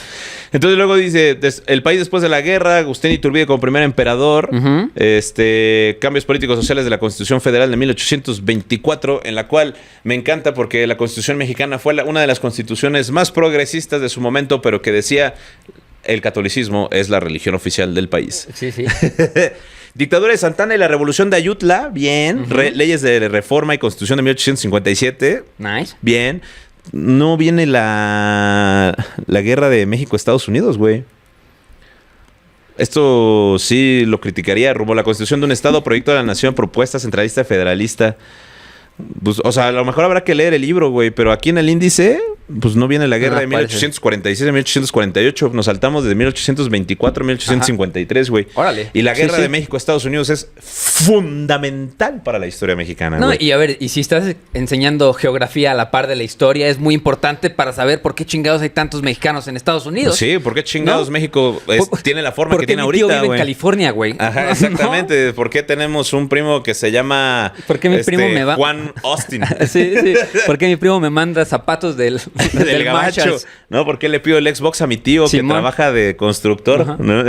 Entonces luego dice, el país después de la guerra, Agustín Iturbide como primer emperador, cambios políticos sociales de la Constitución Federal de 1824, en la cual me encanta porque la Constitución mexicana fue una de las constituciones más progresistas de su momento, pero que decía, el catolicismo es la religión oficial del país. Sí. Dictadura de Santana y la Revolución de Ayutla, bien. Leyes de reforma y Constitución de 1857, Nice. bien. No viene la guerra de México-Estados Unidos, güey. Esto sí lo criticaría. Rumbo a la Constitución de un Estado, proyecto de la Nación, propuesta centralista federalista. Pues, o sea, a lo mejor habrá que leer el libro, güey, pero aquí en el índice, pues no viene la guerra de 1846 a 1848. Nos saltamos desde 1824 a 1853, güey. Órale. Y la guerra Sí. de México-Estados Unidos es fundamental para la historia mexicana, No, güey. y a ver, y si estás enseñando geografía a la par de la historia, es muy importante para saber por qué chingados hay tantos mexicanos en Estados Unidos. Sí, ¿por qué chingados ¿No? México tiene la forma que tiene mi tío ahorita, vive en güey? California, güey. Ajá, exactamente. ¿Por qué tenemos un primo que se llama ¿Por qué mi primo me va- Juan Austin? Sí. ¿Por qué mi primo me manda zapatos del Gabacho? Marshalls? ¿No? ¿Por qué le pido el Xbox a mi tío que Simón. trabaja de constructor? Ajá. ¿No?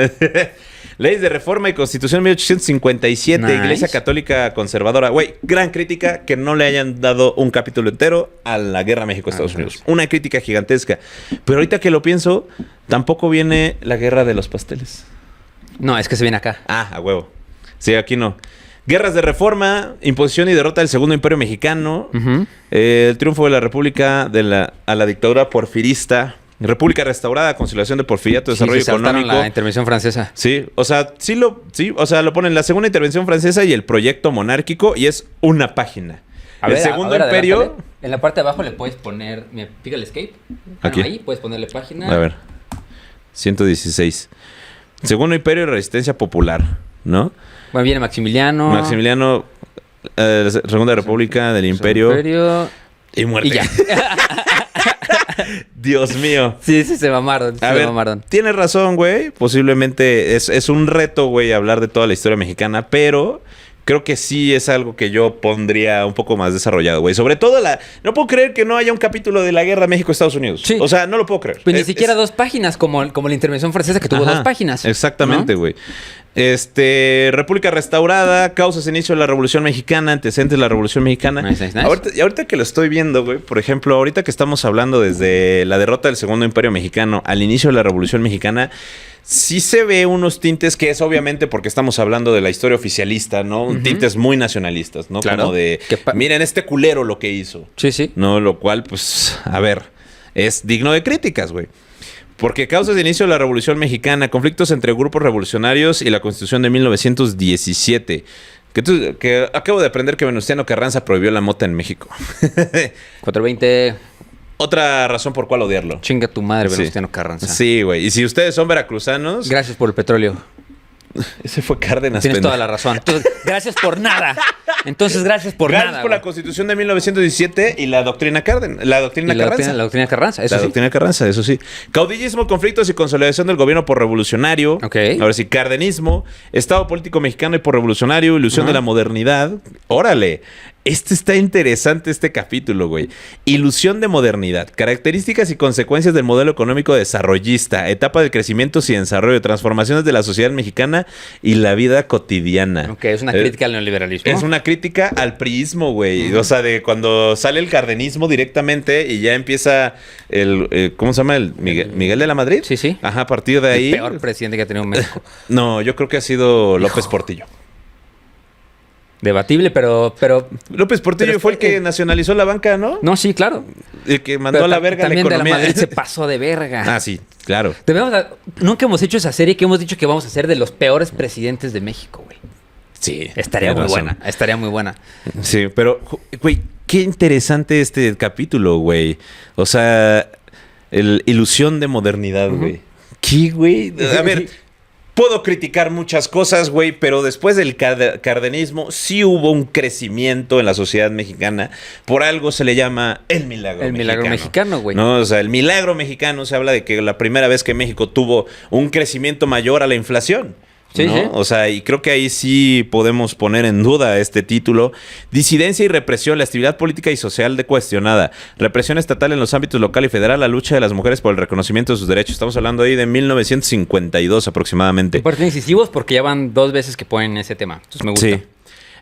Leyes de reforma y Constitución 1857, Nice. Iglesia Católica Conservadora. Güey, gran crítica que no le hayan dado un capítulo entero a la guerra México-Estados Unidos. Una crítica gigantesca. Pero ahorita que lo pienso, tampoco viene la guerra de los pasteles. No, es que se viene acá. Ah, a huevo. Sí, aquí no. Guerras de reforma, imposición y derrota del Segundo Imperio Mexicano, el triunfo de la República a la dictadura porfirista, República restaurada, conciliación de porfiriato, desarrollo se saltaron económico. la intervención francesa. Sí, o sea, lo ponen la segunda intervención francesa y el proyecto monárquico y es una página. El Segundo Imperio. adelántale. En la parte de abajo le puedes poner, mira, pica el escape. Aquí. Ahí puedes ponerle página. A ver. 116. Segundo Imperio y Resistencia Popular, ¿no? Bueno, viene Maximiliano. Maximiliano, Segunda República del Imperio. Y muerte. Y ya. Dios mío. Sí, se mamaron. A ver, tienes razón, güey. Posiblemente es un reto, güey, hablar de toda la historia mexicana, pero creo que sí es algo que yo pondría un poco más desarrollado, güey. Sobre todo no puedo creer que no haya un capítulo de la guerra México-Estados Unidos. Sí. O sea, no lo puedo creer. Pues ni siquiera 2 páginas, como la intervención francesa que tuvo Ajá, 2 páginas. Exactamente, ¿no? güey. República restaurada, causas inicio de la Revolución Mexicana, antecedentes de la Revolución Mexicana. Nice. Ahorita que lo estoy viendo, güey, por ejemplo, ahorita que estamos hablando desde la derrota del Segundo Imperio Mexicano al inicio de la Revolución Mexicana, sí se ve unos tintes que es obviamente porque estamos hablando de la historia oficialista, ¿no? Tintes muy nacionalistas, ¿no? Claro. Como de, miren este culero lo que hizo. Sí. ¿No? Lo cual, pues, a ver, es digno de críticas, güey. Porque causas de inicio de la Revolución Mexicana, conflictos entre grupos revolucionarios y la Constitución de 1917. Que acabo de aprender que Venustiano Carranza prohibió la mota en México. 420. Otra razón por cuál odiarlo. Chinga tu madre, Sí. Venustiano Carranza. Sí, güey. Y si ustedes son veracruzanos... Gracias por el petróleo. Ese fue Cárdenas. Tienes pendejo. toda la razón. Entonces, gracias por nada. Entonces, gracias por Gracias nada. por la güey. Constitución de 1917 y la doctrina Cárdenas. La doctrina Y la Carranza. doctrina Carranza, eso La sí. doctrina Carranza, eso sí. Caudillismo, conflictos y consolidación del gobierno por revolucionario. Ok. Ahora sí, cardenismo, Estado político mexicano y por revolucionario, ilusión de la modernidad. Órale. Está interesante este capítulo, güey. Ilusión de modernidad. Características y consecuencias del modelo económico desarrollista. Etapa de crecimiento y desarrollo. Transformaciones de la sociedad mexicana y la vida cotidiana. Ok, es una crítica al neoliberalismo. Es una crítica al priismo, güey. O sea, de cuando sale el cardenismo directamente y ya empieza ¿cómo se llama? El Miguel de la Madrid. Sí, sí. Ajá, a partir de ahí. El peor presidente que ha tenido México. No, yo creo que ha sido López Portillo. Debatible, pero... López Portillo pero fue el que nacionalizó la banca, ¿no? No, sí, claro. El que mandó Pero a la verga la también economía. de la Madrid se pasó de verga. Ah, sí, claro. Nunca hemos hecho esa serie que hemos dicho que vamos a hacer de los peores presidentes de México, güey. Sí. Estaría muy buena. Estaría muy buena. Sí, pero, güey, qué interesante este capítulo, güey. O sea, ilusión de modernidad, güey. ¿Qué, güey? A ver, puedo criticar muchas cosas, güey, pero después del cardenismo sí hubo un crecimiento en la sociedad mexicana. Por algo se le llama el milagro mexicano. El milagro mexicano, güey. No, o sea, el milagro mexicano se habla de que la primera vez que México tuvo un crecimiento mayor a la inflación. Sí, ¿no? sí. O sea, y creo que ahí sí podemos poner en duda este título. Disidencia y represión, la actividad política y social de cuestionada. Represión estatal en los ámbitos local y federal, la lucha de las mujeres por el reconocimiento de sus derechos. Estamos hablando ahí de 1952 aproximadamente. Parte incisivos porque ya van 2 veces que ponen ese tema. Entonces me gusta. Sí.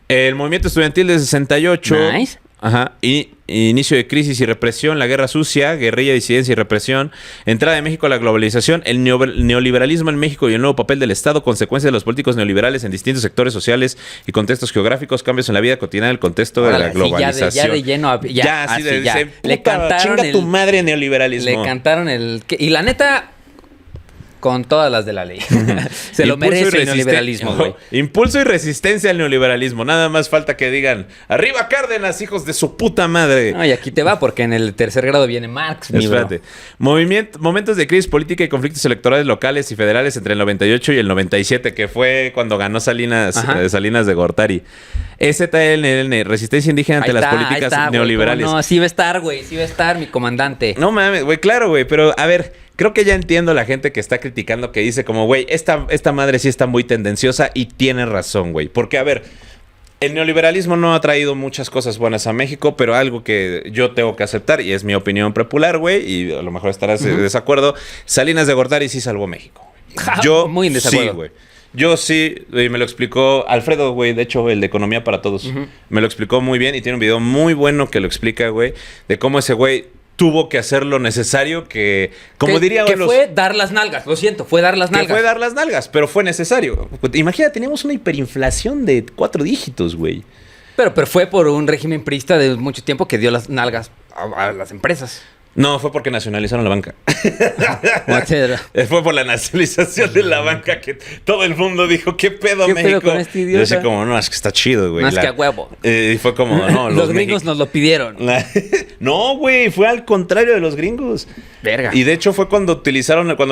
El movimiento estudiantil de 68. Nice. Ajá. Y inicio de crisis y represión, la guerra sucia, guerrilla, disidencia y represión, entrada de México a la globalización, el neoliberalismo en México y el nuevo papel del Estado, consecuencias de los políticos neoliberales en distintos sectores sociales y contextos geográficos, cambios en la vida cotidiana, el contexto de la globalización. Ya de lleno. Ya, así así, ya. Le cantaron chinga tu madre neoliberalismo. Le cantaron y la neta, con todas las de la ley. Se lo merece el neoliberalismo, güey. Impulso y resistencia al neoliberalismo. Nada más falta que digan, ¡arriba Cárdenas, hijos de su puta madre! No, y aquí te va, porque en el tercer grado viene Marx, mi bro. Espérate. Momentos de crisis política y conflictos electorales locales y federales entre el 98 y el 97, que fue cuando ganó Salinas de Gortari. STLN, resistencia indígena ante las políticas neoliberales. No, sí va a estar, güey. Sí va a estar, mi comandante. No mames, güey, claro, güey, pero a ver... Creo que ya entiendo la gente que está criticando, que dice como, güey, esta madre sí está muy tendenciosa y tiene razón, güey. Porque, a ver, el neoliberalismo no ha traído muchas cosas buenas a México, pero algo que yo tengo que aceptar, y es mi opinión popular, güey, y a lo mejor estarás de desacuerdo, Salinas de Gortari sí salvó México. Yo muy en desacuerdo. Sí, güey. Yo sí, y me lo explicó Alfredo, güey, de hecho, el de Economía para Todos. Me lo explicó muy bien y tiene un video muy bueno que lo explica, güey, de cómo ese güey tuvo que hacer lo necesario que, como diría... Que fue dar las nalgas, lo siento, fue dar las nalgas. Que fue dar las nalgas, pero fue necesario. Imagina, teníamos una hiperinflación de 4 dígitos, güey. Pero fue por un régimen priista de mucho tiempo que dio las nalgas a las empresas. No, fue porque nacionalizaron la banca. Whatever. Fue por la nacionalización de la banca que todo el mundo dijo, ¿qué pedo, ¿Qué México? pedo con este idiota? Yo sé como, no, es que está chido, güey. Más que a huevo. Y fue como, no, los gringos nos lo pidieron. No, güey, fue al contrario de los gringos. Verga. Y de hecho fue cuando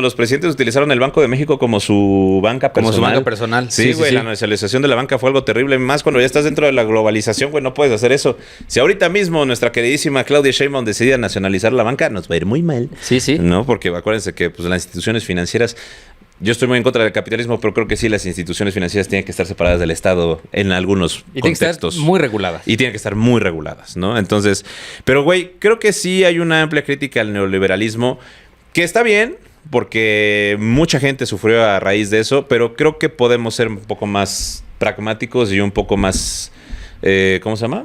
los presidentes utilizaron el Banco de México como su banca personal. Como su banca personal. Sí, güey, la nacionalización de la banca fue algo terrible. Más cuando ya estás dentro de la globalización, güey, no puedes hacer eso. Si ahorita mismo nuestra queridísima Claudia Sheinbaum decide nacionalizar la banca, nos va a ir muy mal. Sí, sí. No, porque acuérdense que pues, las instituciones financieras... Yo estoy muy en contra del capitalismo, pero creo que sí las instituciones financieras tienen que estar separadas del Estado en algunos contextos. Tienen que estar muy reguladas. Y tienen que estar muy reguladas, ¿no? Entonces, pero güey, creo que sí hay una amplia crítica al neoliberalismo, que está bien, porque mucha gente sufrió a raíz de eso, pero creo que podemos ser un poco más pragmáticos y un poco más, ¿cómo se llama?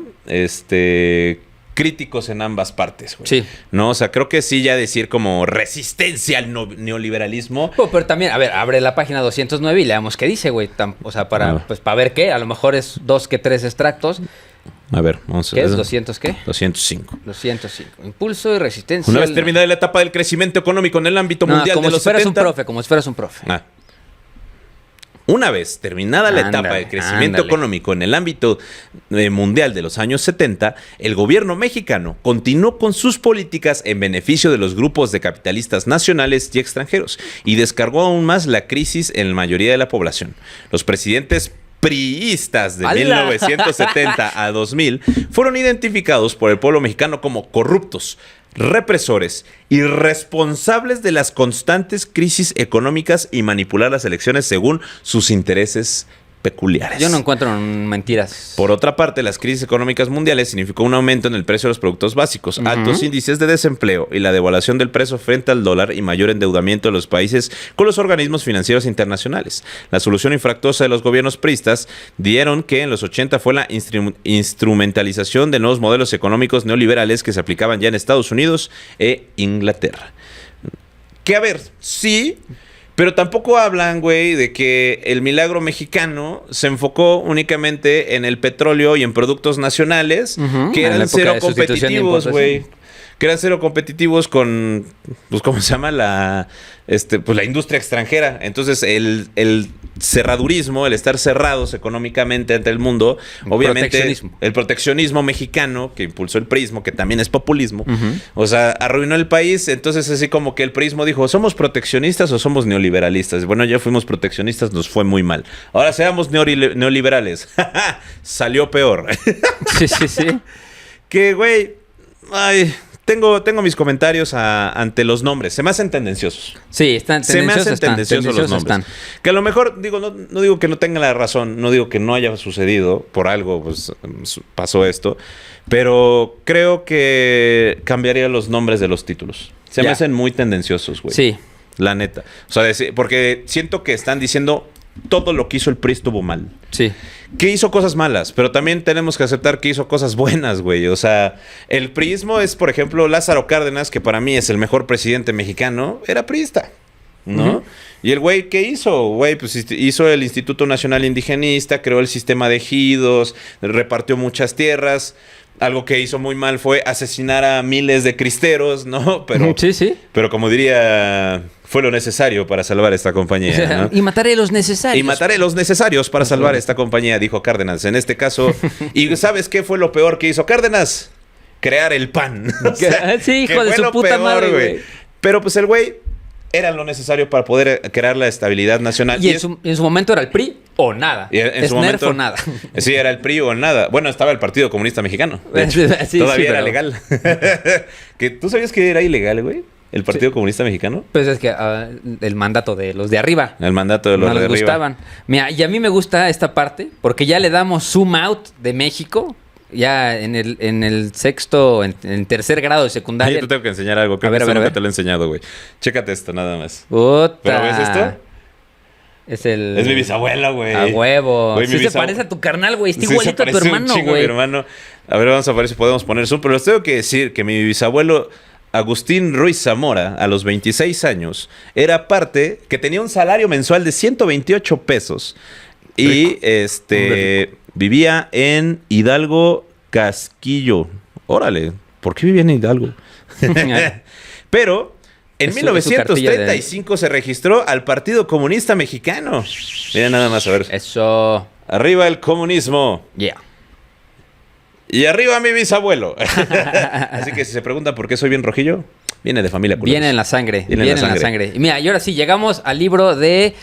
Críticos en ambas partes, güey. Sí. ¿No? O sea, creo que sí ya decir como resistencia al neoliberalismo. Pero también, a ver, abre la página 209 y leamos qué dice, güey. O sea, para ver qué. A lo mejor es 2 que 3 extractos. A ver, vamos a ver. ver. ¿Qué es? ¿200 qué? 205. 205. Impulso y resistencia. Una vez terminada la etapa del crecimiento económico en el ámbito mundial de los 70. Como si fueras un profe. Una vez terminada la etapa de crecimiento económico en el ámbito mundial de los años 70, el gobierno mexicano continuó con sus políticas en beneficio de los grupos de capitalistas nacionales y extranjeros y descargó aún más la crisis en la mayoría de la población. Los presidentes priistas de 1970 a 2000 fueron identificados por el pueblo mexicano como corruptos, represores y responsables de las constantes crisis económicas y manipular las elecciones según sus intereses peculiares. Yo no encuentro mentiras. Por otra parte, las crisis económicas mundiales significó un aumento en el precio de los productos básicos, altos índices de desempleo y la devaluación del peso frente al dólar y mayor endeudamiento de los países con los organismos financieros internacionales. La solución infractuosa de los gobiernos priistas dieron que en los 80 fue la instrumentalización de nuevos modelos económicos neoliberales que se aplicaban ya en Estados Unidos e Inglaterra. Que a ver, sí... Pero tampoco hablan, güey, de que el milagro mexicano se enfocó únicamente en el petróleo y en productos nacionales que eran cero competitivos, güey. Que eran cero competitivos con, pues, ¿cómo se llama? La industria extranjera. Entonces, el cerradurismo, el estar cerrados económicamente ante el mundo, obviamente, el proteccionismo mexicano que impulsó el priismo, que también es populismo, o sea, arruinó el país. Entonces, así como que el priismo dijo, ¿somos proteccionistas o somos neoliberalistas? Bueno, ya fuimos proteccionistas, nos fue muy mal. Ahora seamos neoliberales. Salió peor. Sí. Que, güey, ay... Tengo mis comentarios ante los nombres. Se me hacen tendenciosos. Sí, están tendenciosos. Se me hacen tendenciosos los nombres. Que a lo mejor, digo, no digo que no tenga la razón, no digo que no haya sucedido, por algo pues pasó esto, pero creo que cambiaría los nombres de los títulos. Se me hacen muy tendenciosos, güey. Sí. La neta. O sea, porque siento que están diciendo todo lo que hizo el PRI estuvo mal. Sí. Que hizo cosas malas, pero también tenemos que aceptar que hizo cosas buenas, güey. O sea, el priismo es, por ejemplo, Lázaro Cárdenas, que para mí es el mejor presidente mexicano, era priista, ¿no? Y el güey, ¿qué hizo? Güey, pues hizo el Instituto Nacional Indigenista, creó el sistema de ejidos, repartió muchas tierras. Algo que hizo muy mal fue asesinar a miles de cristeros, ¿no? Pero, sí. Pero como diría, fue lo necesario para salvar esta compañía, ¿no? Y mataré los necesarios. Y mataré los necesarios para salvar esta compañía, dijo Cárdenas. En este caso, ¿y sabes qué fue lo peor que hizo Cárdenas? Crear el PAN. O sea, sí, hijo de su puta madre, güey. Pero pues el güey era lo necesario para poder crear la estabilidad nacional. Y en su momento era el PRI o nada. En su momento, o nada. Sí, era el PRI o nada. Bueno, estaba el Partido Comunista Mexicano. De hecho, todavía era legal. ¿Tú sabías que era ilegal, güey? ¿El Partido Comunista Mexicano? Pues es que el mandato de los de arriba. El mandato de los de arriba. No les gustaban. Mira, y a mí me gusta esta parte porque ya le damos zoom out de México. Ya en el sexto, en tercer grado de secundaria. Yo te tengo que enseñar algo. Creo que nunca te lo he enseñado, güey. Chécate esto, nada más. Puta. ¿Pero ves esto? Es mi bisabuelo, güey. A huevo. Güey, sí se parece a tu carnal, güey. Está igualito a tu hermano, güey. Mi hermano. A ver, vamos a ver si podemos poner zoom. Pero les tengo que decir que mi bisabuelo Agustín Ruiz Zamora, a los 26 años, era parte que tenía un salario mensual de 128 pesos. Y vivía en Hidalgo Casquillo. Órale, ¿por qué vivía en Hidalgo? Pero en 1935 se registró al Partido Comunista Mexicano. Mira nada más, a ver. Eso. Arriba el comunismo. Yeah. Y arriba mi bisabuelo. Así que si se preguntan por qué soy bien rojillo, viene de familia culera. Viene en la sangre. Viene en la sangre. Y mira, y ahora sí, llegamos al libro de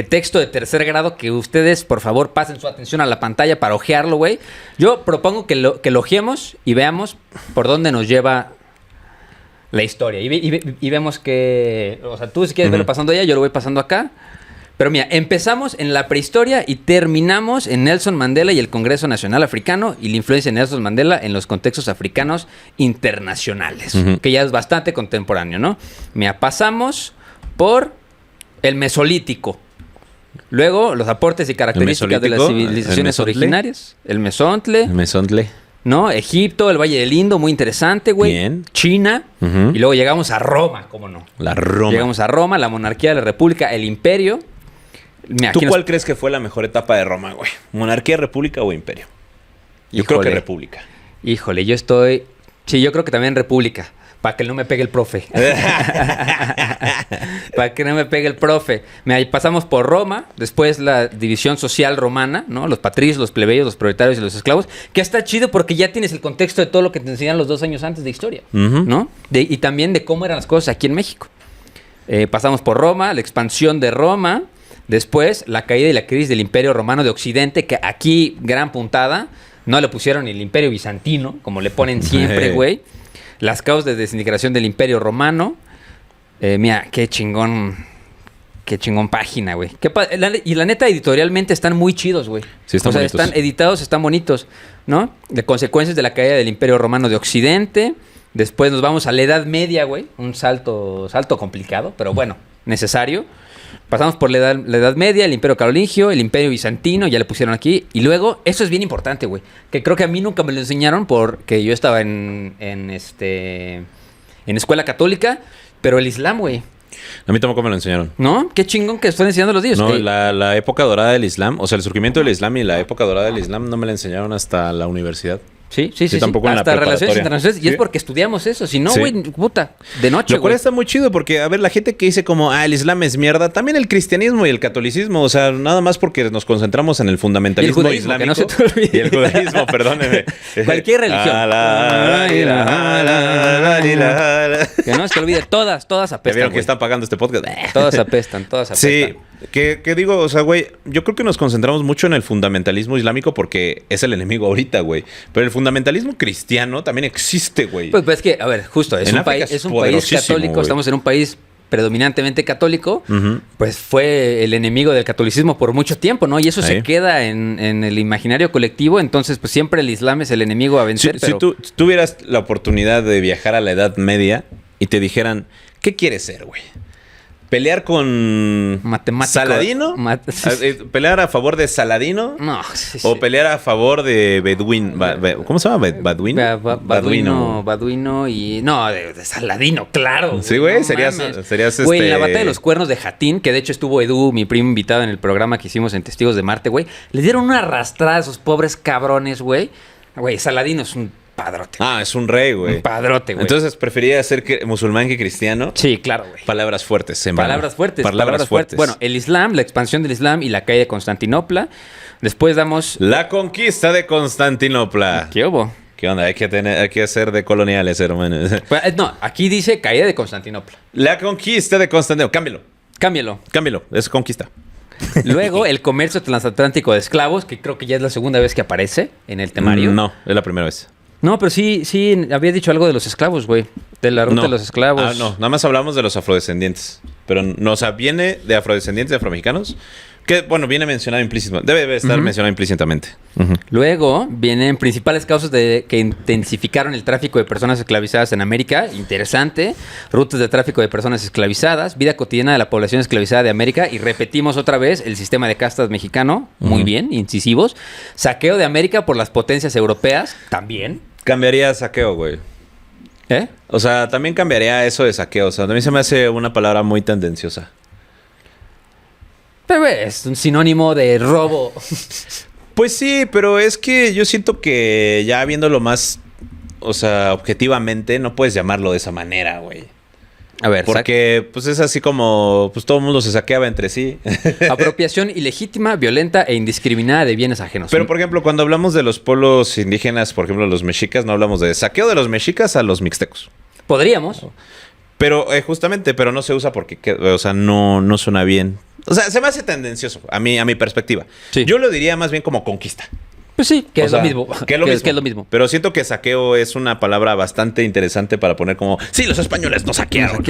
texto de tercer grado, que ustedes, por favor, pasen su atención a la pantalla para ojearlo, güey. Yo propongo que lo ojeemos y veamos por dónde nos lleva la historia. Y vemos que... O sea, tú si quieres verlo pasando allá, yo lo voy pasando acá. Pero mira, empezamos en la prehistoria y terminamos en Nelson Mandela y el Congreso Nacional Africano y la influencia de Nelson Mandela en los contextos africanos internacionales, que ya es bastante contemporáneo, ¿no? Mira, pasamos por el Mesolítico. Luego, los aportes y características de las civilizaciones originarias. El Mesontle. ¿No? Egipto, el Valle del Indo, muy interesante, güey. Bien. China. Y luego llegamos a Roma, ¿cómo no? Llegamos a Roma, la monarquía, la república, el imperio. Mira, ¿Tú cuál crees que fue la mejor etapa de Roma, güey? ¿Monarquía, república o imperio? Yo creo que república. Híjole, yo creo que también república. Para que no me pegue el profe. Para que no me pegue el profe. Mira, pasamos por Roma, después la división social romana, ¿no? Los patricios, los plebeyos, los proletarios y los esclavos. Que está chido porque ya tienes el contexto de todo lo que te enseñan los 2 años antes de historia, ¿no? Y también de cómo eran las cosas aquí en México. Pasamos por Roma, la expansión de Roma. Después, la caída y la crisis del Imperio Romano de Occidente, que aquí, gran puntada, no le pusieron el Imperio Bizantino, como le ponen siempre, güey. Las causas de desintegración del Imperio Romano. Mira, qué chingón Qué chingón página, güey. Y la neta, editorialmente están muy chidos, güey. Sí, están bonitos. Están editados, están bonitos, ¿no? De consecuencias de la caída del Imperio Romano de Occidente. Después nos vamos a la Edad Media, güey. Un salto complicado, pero bueno, necesario. Pasamos por la edad Media, el Imperio Carolingio, el Imperio Bizantino, ya le pusieron aquí. Y luego, eso es bien importante, güey. Que creo que a mí nunca me lo enseñaron porque yo estaba en escuela católica, pero el Islam, güey. A mí tampoco me lo enseñaron. ¿No? Qué chingón que están enseñando los días. No, la época dorada del Islam, o sea, el surgimiento del Islam y la época dorada del Islam no me la enseñaron hasta la universidad. Sí. Tampoco en la hasta relaciones preparatoria. internacionales. Y Sí. es porque estudiamos eso. Si no, Sí. güey, puta, de noche, Lo cual güey. está muy chido porque, a ver, la gente que dice como, el Islam es mierda, también el cristianismo y el catolicismo, o sea, nada más porque nos concentramos en el fundamentalismo Y el judaísmo, islámico. que no se te olvide. Y el judaísmo, perdóneme. Cualquier religión. Que no se te olvide, todas ¿Ya apestan. vieron que güey. están pagando este podcast? Todas apestan. Sí, que digo, o sea, güey, yo creo que nos concentramos mucho en el fundamentalismo islámico porque es el enemigo ahorita, güey. Pero el fundamentalismo cristiano también existe, güey. Pues es que, a ver, justo, es En un África país, es es un país poderosísimo, católico, güey. estamos en un país predominantemente católico, Ujú. pues fue el enemigo del catolicismo por mucho tiempo, ¿no? Y eso Ahí. se queda en el imaginario colectivo, entonces pues siempre el Islam es el enemigo a vencer. Si tú tuvieras la oportunidad de viajar a la Edad Media y te dijeran, ¿qué quieres ser, güey? ¿Pelear con Matemático. Saladino? ¿Pelear a favor de Saladino? No, sí. ¿O pelear a favor de Bedouin? ¿Cómo se llama? ¿Baduino? Baduino y... No, de Saladino, claro. Sí, güey, no serías mames. Güey, en la batalla de los cuernos de Jatín, que de hecho estuvo Edu, mi primo invitado en el programa que hicimos en Testigos de Marte, güey. Les dieron una arrastrada a esos pobres cabrones, güey. Güey, Saladino es un padrote. Es un rey, güey. Un padrote, güey. Entonces, ¿prefería ser musulmán que cristiano? Sí, claro, güey. Palabras fuertes, hermano. Palabras fuertes. Palabras fuertes. Bueno, el Islam, la expansión del Islam y la caída de Constantinopla. Después damos... La conquista de Constantinopla. ¿Qué hubo? ¿Qué onda? Hay que hacer de coloniales, hermano. No, aquí dice caída de Constantinopla. La conquista de Constantinopla. Cámbialo. Cámbialo. Es conquista. Luego, el comercio transatlántico de esclavos, que creo que ya es la segunda vez que aparece en el temario. No, es la primera vez. No, pero sí, había dicho algo de los esclavos, güey. De la ruta de los esclavos. No, nada más hablamos de los afrodescendientes. Pero no, o sea, viene de afrodescendientes, de afromexicanos. Que, bueno, viene mencionado implícitamente. Debe estar mencionado implícitamente. Luego vienen principales causas que intensificaron el tráfico de personas esclavizadas en América. Interesante. Rutas de tráfico de personas esclavizadas. Vida cotidiana de la población esclavizada de América. Y repetimos otra vez el sistema de castas mexicano. Muy bien, incisivos. Saqueo de América por las potencias europeas. También. Cambiaría saqueo, güey. ¿Eh? O sea, también cambiaría eso de saqueo. O sea, a mí se me hace una palabra muy tendenciosa. Pero es un sinónimo de robo. Pues sí, pero es que yo siento que ya viéndolo más, o sea, objetivamente, no puedes llamarlo de esa manera, güey. A ver, Porque, pues es así como, pues todo el mundo se saqueaba entre sí. apropiación ilegítima, violenta e indiscriminada de bienes ajenos. Pero, por ejemplo, cuando hablamos de los pueblos indígenas, por ejemplo, los mexicas, no hablamos de saqueo de los mexicas a los mixtecos. Podríamos. Pero, justamente, pero no se usa porque, o sea, no suena bien. O sea, se me hace tendencioso a mi perspectiva. Sí. Yo lo diría más bien como conquista. Pues sí, que O es sea, lo mismo. Que es lo mismo. mismo. Pero siento que saqueo es una palabra bastante interesante para poner como, sí, los españoles nos saquearon.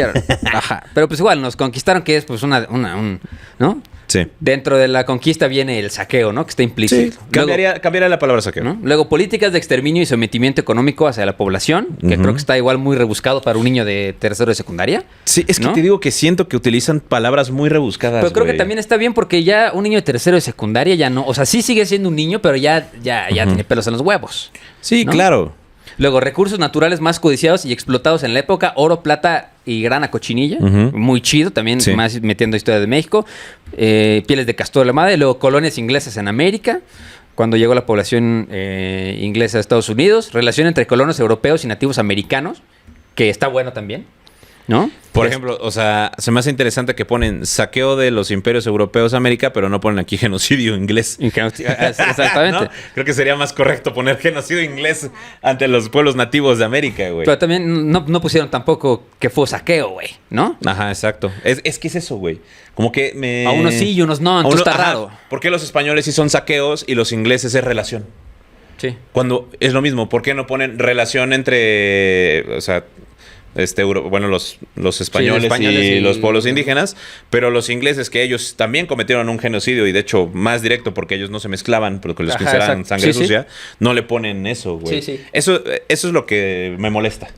Ajá. Pero pues igual nos conquistaron, que es pues ¿no? Sí. Dentro de la conquista viene el saqueo, ¿no? Que está implícito. Cambiaría la palabra saqueo. ¿No? Luego, políticas de exterminio y sometimiento económico hacia la población, que creo que está igual muy rebuscado para un niño de tercero de secundaria. Sí, es que ¿no? te digo que siento que utilizan palabras muy rebuscadas. Pero creo que güey. también está bien porque ya un niño de tercero de secundaria ya no, o sea, sí sigue siendo un niño, pero ya tiene pelos en los huevos. Sí, ¿no? claro. Luego, recursos naturales más codiciados y explotados en la época, oro, plata y grana cochinilla. Ujú. Muy chido, también Sí. más metiendo historia de México. Pieles de castor de la madre. Luego, colonias inglesas en América, cuando llegó la población inglesa a Estados Unidos. Relación entre colonos europeos y nativos americanos, que está bueno también, ¿no? Por ejemplo, o sea, se me hace interesante que ponen saqueo de los imperios europeos a América, pero no ponen aquí genocidio inglés. Exactamente. ¿No? Creo que sería más correcto poner genocidio inglés ante los pueblos nativos de América, güey. Pero también no pusieron tampoco que fue saqueo, güey, ¿no? Ajá, exacto. Es que es eso, güey. Como que me... A unos sí y unos no, entonces está raro. ¿Por qué los españoles sí son saqueos y los ingleses es relación? Sí. Cuando es lo mismo, ¿por qué no ponen relación entre... O sea, bueno, los españoles, y los pueblos indígenas, pero los ingleses, que ellos también cometieron un genocidio, y de hecho más directo porque ellos no se mezclaban, porque los consideran sangre sucia, no le ponen eso, güey. Eso es lo que me molesta.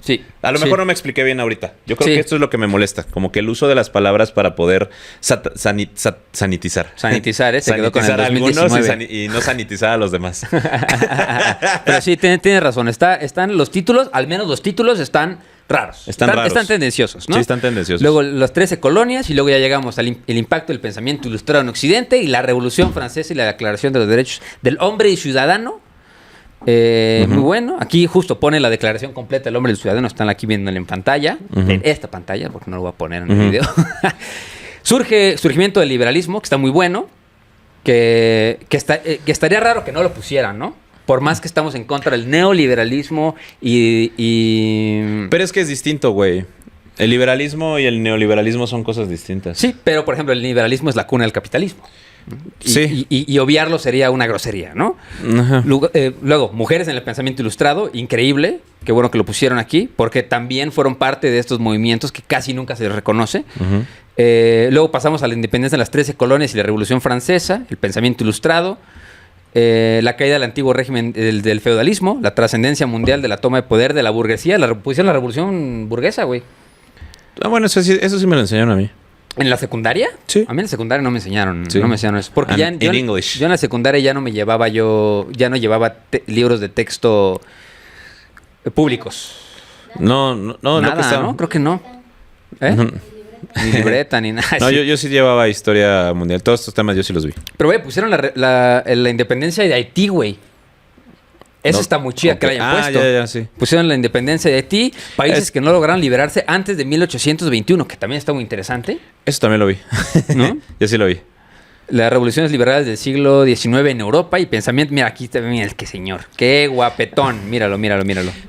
A lo mejor no me expliqué bien ahorita. Yo creo que esto es lo que me molesta, como que el uso de las palabras para poder sanitizar. Sanitizar, se quedó con el 2019. Y no sanitizar a los demás. Pero sí, tienes razón. Están los títulos, al menos los títulos están raros. Están tendenciosos, ¿no? Sí, están tendenciosos. Luego las 13 colonias y luego ya llegamos al el impacto del pensamiento ilustrado en Occidente y la Revolución Francesa y la Declaración de los Derechos del Hombre y Ciudadano. Muy bueno. Aquí justo pone la declaración completa del hombre y el ciudadano. Están aquí viéndolo en pantalla. En esta pantalla, porque no lo voy a poner en el video. Surgimiento del liberalismo, que está muy bueno. Que estaría raro que no lo pusieran, ¿no? Por más que estamos en contra del neoliberalismo y... Pero es que es distinto, güey. El liberalismo y el neoliberalismo son cosas distintas. Sí, pero por ejemplo el liberalismo es la cuna del capitalismo. Y obviarlo sería una grosería, ¿no? Luego, mujeres en el pensamiento ilustrado, increíble. Qué bueno que lo pusieron aquí, porque también fueron parte de estos movimientos que casi nunca se les reconoce. Luego pasamos a la independencia de las 13 colonias y la Revolución Francesa, el pensamiento ilustrado. La caída del antiguo régimen del feudalismo, la trascendencia mundial de la toma de poder de la burguesía, pusieron la revolución burguesa, güey. Bueno, eso sí me lo enseñaron a mí. ¿En la secundaria? Sí. A mí en la secundaria no me enseñaron, no me enseñaron eso. Porque yo en la secundaria ya no llevaba libros de texto públicos. No, nada, ¿no? Creo que no. Ni libreta, ni nada. No, yo sí llevaba historia mundial. Todos estos temas yo sí los vi. Pero, güey, pusieron la independencia de Haití, güey. Eso está muy chida que la hayan puesto. Sí. Pusieron la independencia de Haití, países que no lograron liberarse antes de 1821, que también está muy interesante. Eso también lo vi. ¿No? Yo sí lo vi. Las revoluciones liberales del siglo XIX en Europa y pensamiento... Mira, aquí también el que señor. Qué guapetón. Míralo.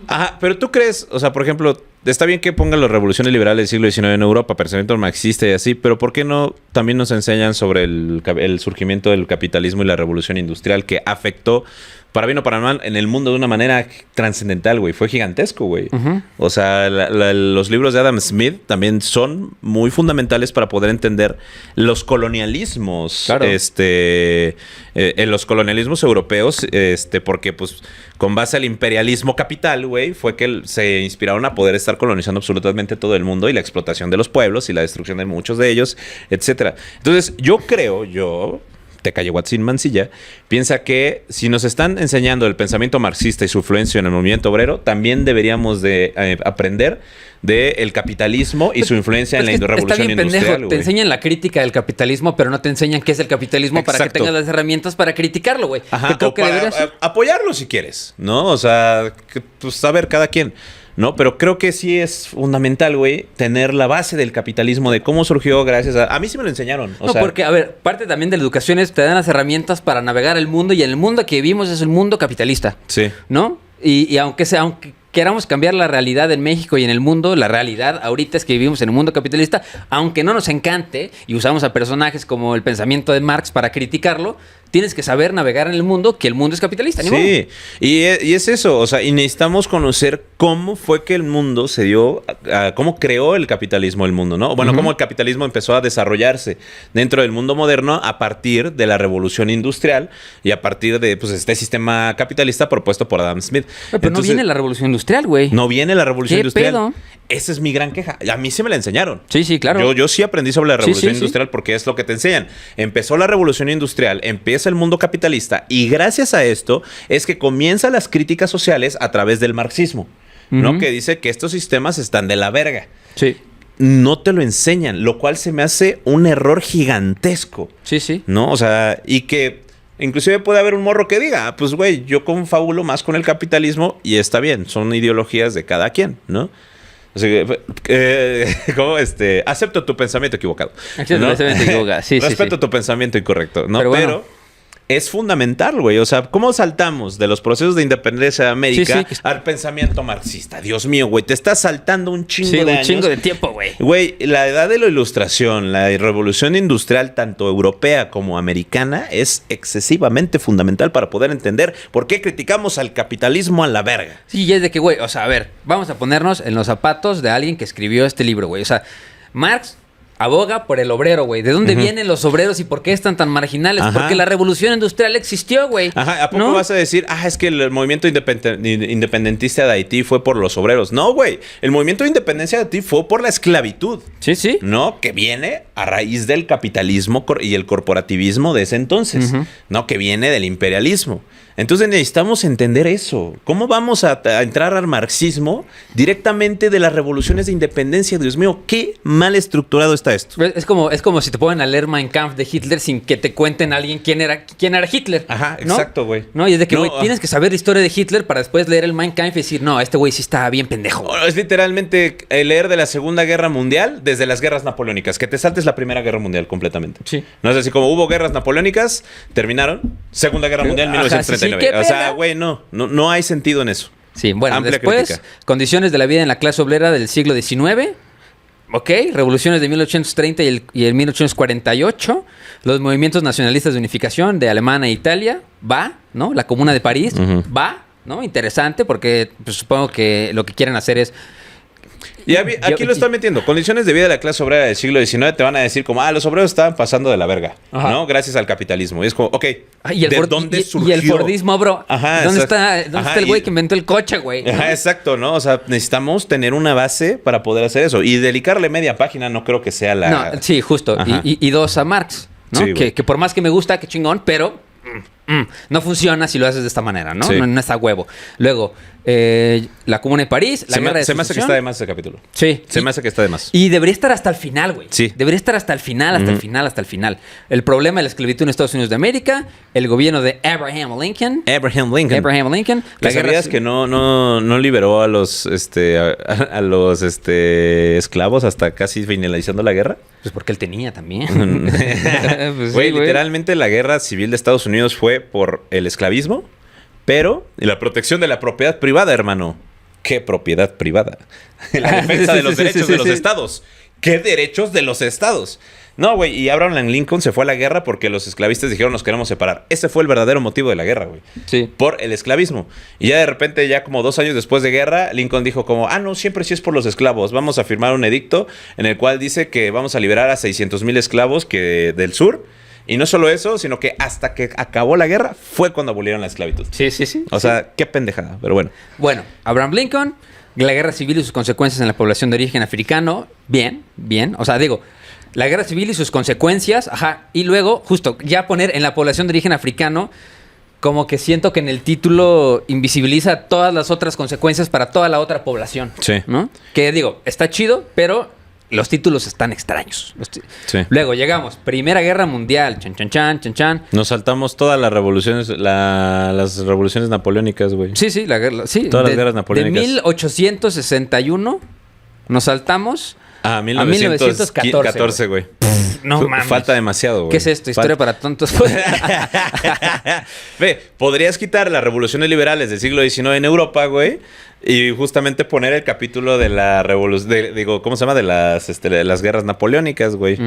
Ajá, pero tú crees... O sea, por ejemplo, está bien que pongan las revoluciones liberales del siglo XIX en Europa, pensamiento marxista y así, pero ¿por qué no también nos enseñan sobre el surgimiento del capitalismo y la revolución industrial que afectó, para bien o para mal, en el mundo de una manera trascendental, güey? Fue gigantesco, güey. O sea, los libros de Adam Smith también son muy fundamentales para poder entender los colonialismos. Claro. En los colonialismos europeos, porque pues con base al imperialismo capital, güey, fue que se inspiraron a poder estar colonizando absolutamente todo el mundo y la explotación de los pueblos y la destrucción de muchos de ellos, etcétera. Entonces, yo Tecayehuatzin Mancilla, piensa que si nos están enseñando el pensamiento marxista y su influencia en el movimiento obrero, también deberíamos de aprender del capitalismo y su influencia en la revolución industrial. Pendejo. Te enseñan la crítica del capitalismo, pero no te enseñan qué es el capitalismo. Para que tengas las herramientas para criticarlo, güey. Ajá, creo que deberías apoyarlo si quieres, ¿no? O sea, pues saber cada quien. ¿No? Pero creo que sí es fundamental, güey, tener la base del capitalismo, de cómo surgió gracias a... A mí sí me lo enseñaron. Porque, a ver, parte también de la educación es te dan las herramientas para navegar el mundo y en el mundo que vivimos es el mundo capitalista. Sí. ¿No? Y aunque queramos cambiar la realidad en México y en el mundo, la realidad ahorita es que vivimos en un mundo capitalista, aunque no nos encante y usamos a personajes como el pensamiento de Marx para criticarlo, tienes que saber navegar en el mundo, que el mundo es capitalista. Sí, y es eso, o sea, y necesitamos conocer cómo fue que el mundo se dio, cómo creó el capitalismo el mundo, ¿no? Bueno, cómo el capitalismo empezó a desarrollarse dentro del mundo moderno a partir de la revolución industrial y a partir de pues este sistema capitalista propuesto por Adam Smith. Pero entonces, no viene la revolución industrial, güey. No viene la revolución industrial. Pedo? Esa es mi gran queja. A mí sí me la enseñaron. Sí, claro. Yo sí aprendí sobre la revolución industrial porque es lo que te enseñan. Empezó la revolución industrial, empieza el mundo capitalista y gracias a esto es que comienzan las críticas sociales a través del marxismo, ¿no? Que dice que estos sistemas están de la verga. Sí. No te lo enseñan, lo cual se me hace un error gigantesco. Sí. ¿No? O sea, y que inclusive puede haber un morro que diga, pues güey, yo confabulo más con el capitalismo y está bien, son ideologías de cada quien, ¿no? O sea, ¿cómo acepto tu pensamiento equivocado? Acepto tu pensamiento equivocado. Sí, respeto tu pensamiento incorrecto, ¿no? Pero es fundamental, güey. O sea, ¿cómo saltamos de los procesos de independencia de América al pensamiento marxista? Dios mío, güey, te estás saltando un chingo de años. Un chingo de tiempo, güey. Güey, la edad de la ilustración, la revolución industrial, tanto europea como americana, es excesivamente fundamental para poder entender por qué criticamos al capitalismo a la verga. Sí, y es de que, güey, o sea, a ver, vamos a ponernos en los zapatos de alguien que escribió este libro, güey. O sea, Marx aboga por el obrero, güey. ¿De dónde vienen los obreros y por qué están tan marginales? Ajá. Porque la revolución industrial existió, güey. Ajá, ¿a poco ¿no? vas a decir, es que el movimiento independentista de Haití fue por los obreros? No, güey. El movimiento de independencia de Haití fue por la esclavitud. Sí, sí. No, que viene a raíz del capitalismo y el corporativismo de ese entonces. No, que viene del imperialismo. Entonces necesitamos entender eso. ¿Cómo vamos a entrar al marxismo directamente de las revoluciones de independencia? Dios mío, qué mal estructurado está esto. Es como si te ponen a leer Mein Kampf de Hitler sin que te cuenten a alguien quién era Hitler. Ajá, ¿no? exacto, güey. No, y es de que, güey, No, tienes que saber la historia de Hitler para después leer el Mein Kampf y decir, no, este güey sí está bien pendejo. Es literalmente leer de la Segunda Guerra Mundial desde las guerras napoleónicas. Que te saltes la Primera Guerra Mundial completamente. Sí. No es así como hubo guerras napoleónicas, terminaron. Segunda Guerra Mundial, Ajá, 1939. sí, qué o sea, pena. güey, no hay sentido en eso. Sí, bueno, Amplia después, crítica. condiciones de la vida en la clase obrera del siglo XIX. Ok, revoluciones de 1830 y el 1848. Los movimientos nacionalistas de unificación de Alemania e Italia. Va, ¿no? La Comuna de París. Va, ¿no? Interesante porque pues, supongo que lo que quieren hacer es... Y aquí lo están metiendo. Condiciones de vida de la clase obrera del siglo XIX te van a decir como, los obreros estaban pasando de la verga, Ajá. ¿no? Gracias al capitalismo. Y es como, ok, ¿de dónde surgió? Y el Fordismo, bro. Ajá, ¿Dónde exacto. está el güey que inventó el coche, güey? Ajá, exacto, ¿no? O sea, necesitamos tener una base para poder hacer eso. Y dedicarle media página no creo que sea la... No, sí, justo. Y dos a Marx, ¿no? Sí, que por más que me gusta, que chingón, pero... no funciona si lo haces de esta manera, ¿no? Sí. No está huevo. Luego, la Comuna de París, la guerra de se me hace que Sucesión. está de más ese capítulo. Sí. Se me hace que está de más. Y debería estar hasta el final, güey. Sí. Debería estar hasta el final, hasta el final. El problema de la esclavitud en Estados Unidos de América, el gobierno de Abraham Lincoln. Abraham Lincoln. La ¿Que guerra sabías que no liberó a los esclavos hasta casi finalizando la guerra? Pues porque él tenía también. Pues sí, Güey, literalmente la guerra civil de Estados Unidos fue por el esclavismo, pero y la protección de la propiedad privada, hermano. ¿Qué propiedad privada? La defensa de los derechos de los estados. ¿Qué derechos de los estados? No, güey, y Abraham Lincoln se fue a la guerra porque los esclavistas dijeron nos queremos separar. Ese fue el verdadero motivo de la guerra, güey. Sí. Por el esclavismo. Y ya de repente, ya como 2 años después de guerra, Lincoln dijo como, no, siempre sí es por los esclavos. Vamos a firmar un edicto en el cual dice que vamos a liberar a 600,000 esclavos del sur. Y no solo eso, sino que hasta que acabó la guerra fue cuando abolieron la esclavitud. Sí. O sea, qué pendejada, pero bueno. Bueno, Abraham Lincoln, la guerra civil y sus consecuencias en la población de origen africano. Bien. O sea, digo, la guerra civil y sus consecuencias, y luego, justo, ya poner en la población de origen africano, como que siento que en el título invisibiliza todas las otras consecuencias para toda la otra población. Sí. ¿No? Que digo, está chido, pero los títulos están extraños. Sí. Luego llegamos, Primera Guerra Mundial, chan. Nos saltamos todas las revoluciones, las revoluciones napoleónicas, güey. Sí, la guerra, sí. Todas las guerras napoleónicas. De 1861 nos saltamos a 1914, güey. No mames. Falta demasiado, güey. ¿Qué es esto? ¿Historia para tontos? Ve, podrías quitar las revoluciones liberales del siglo XIX en Europa, güey, y justamente poner el capítulo de la revolución, ¿cómo se llama? De las guerras napoleónicas, güey.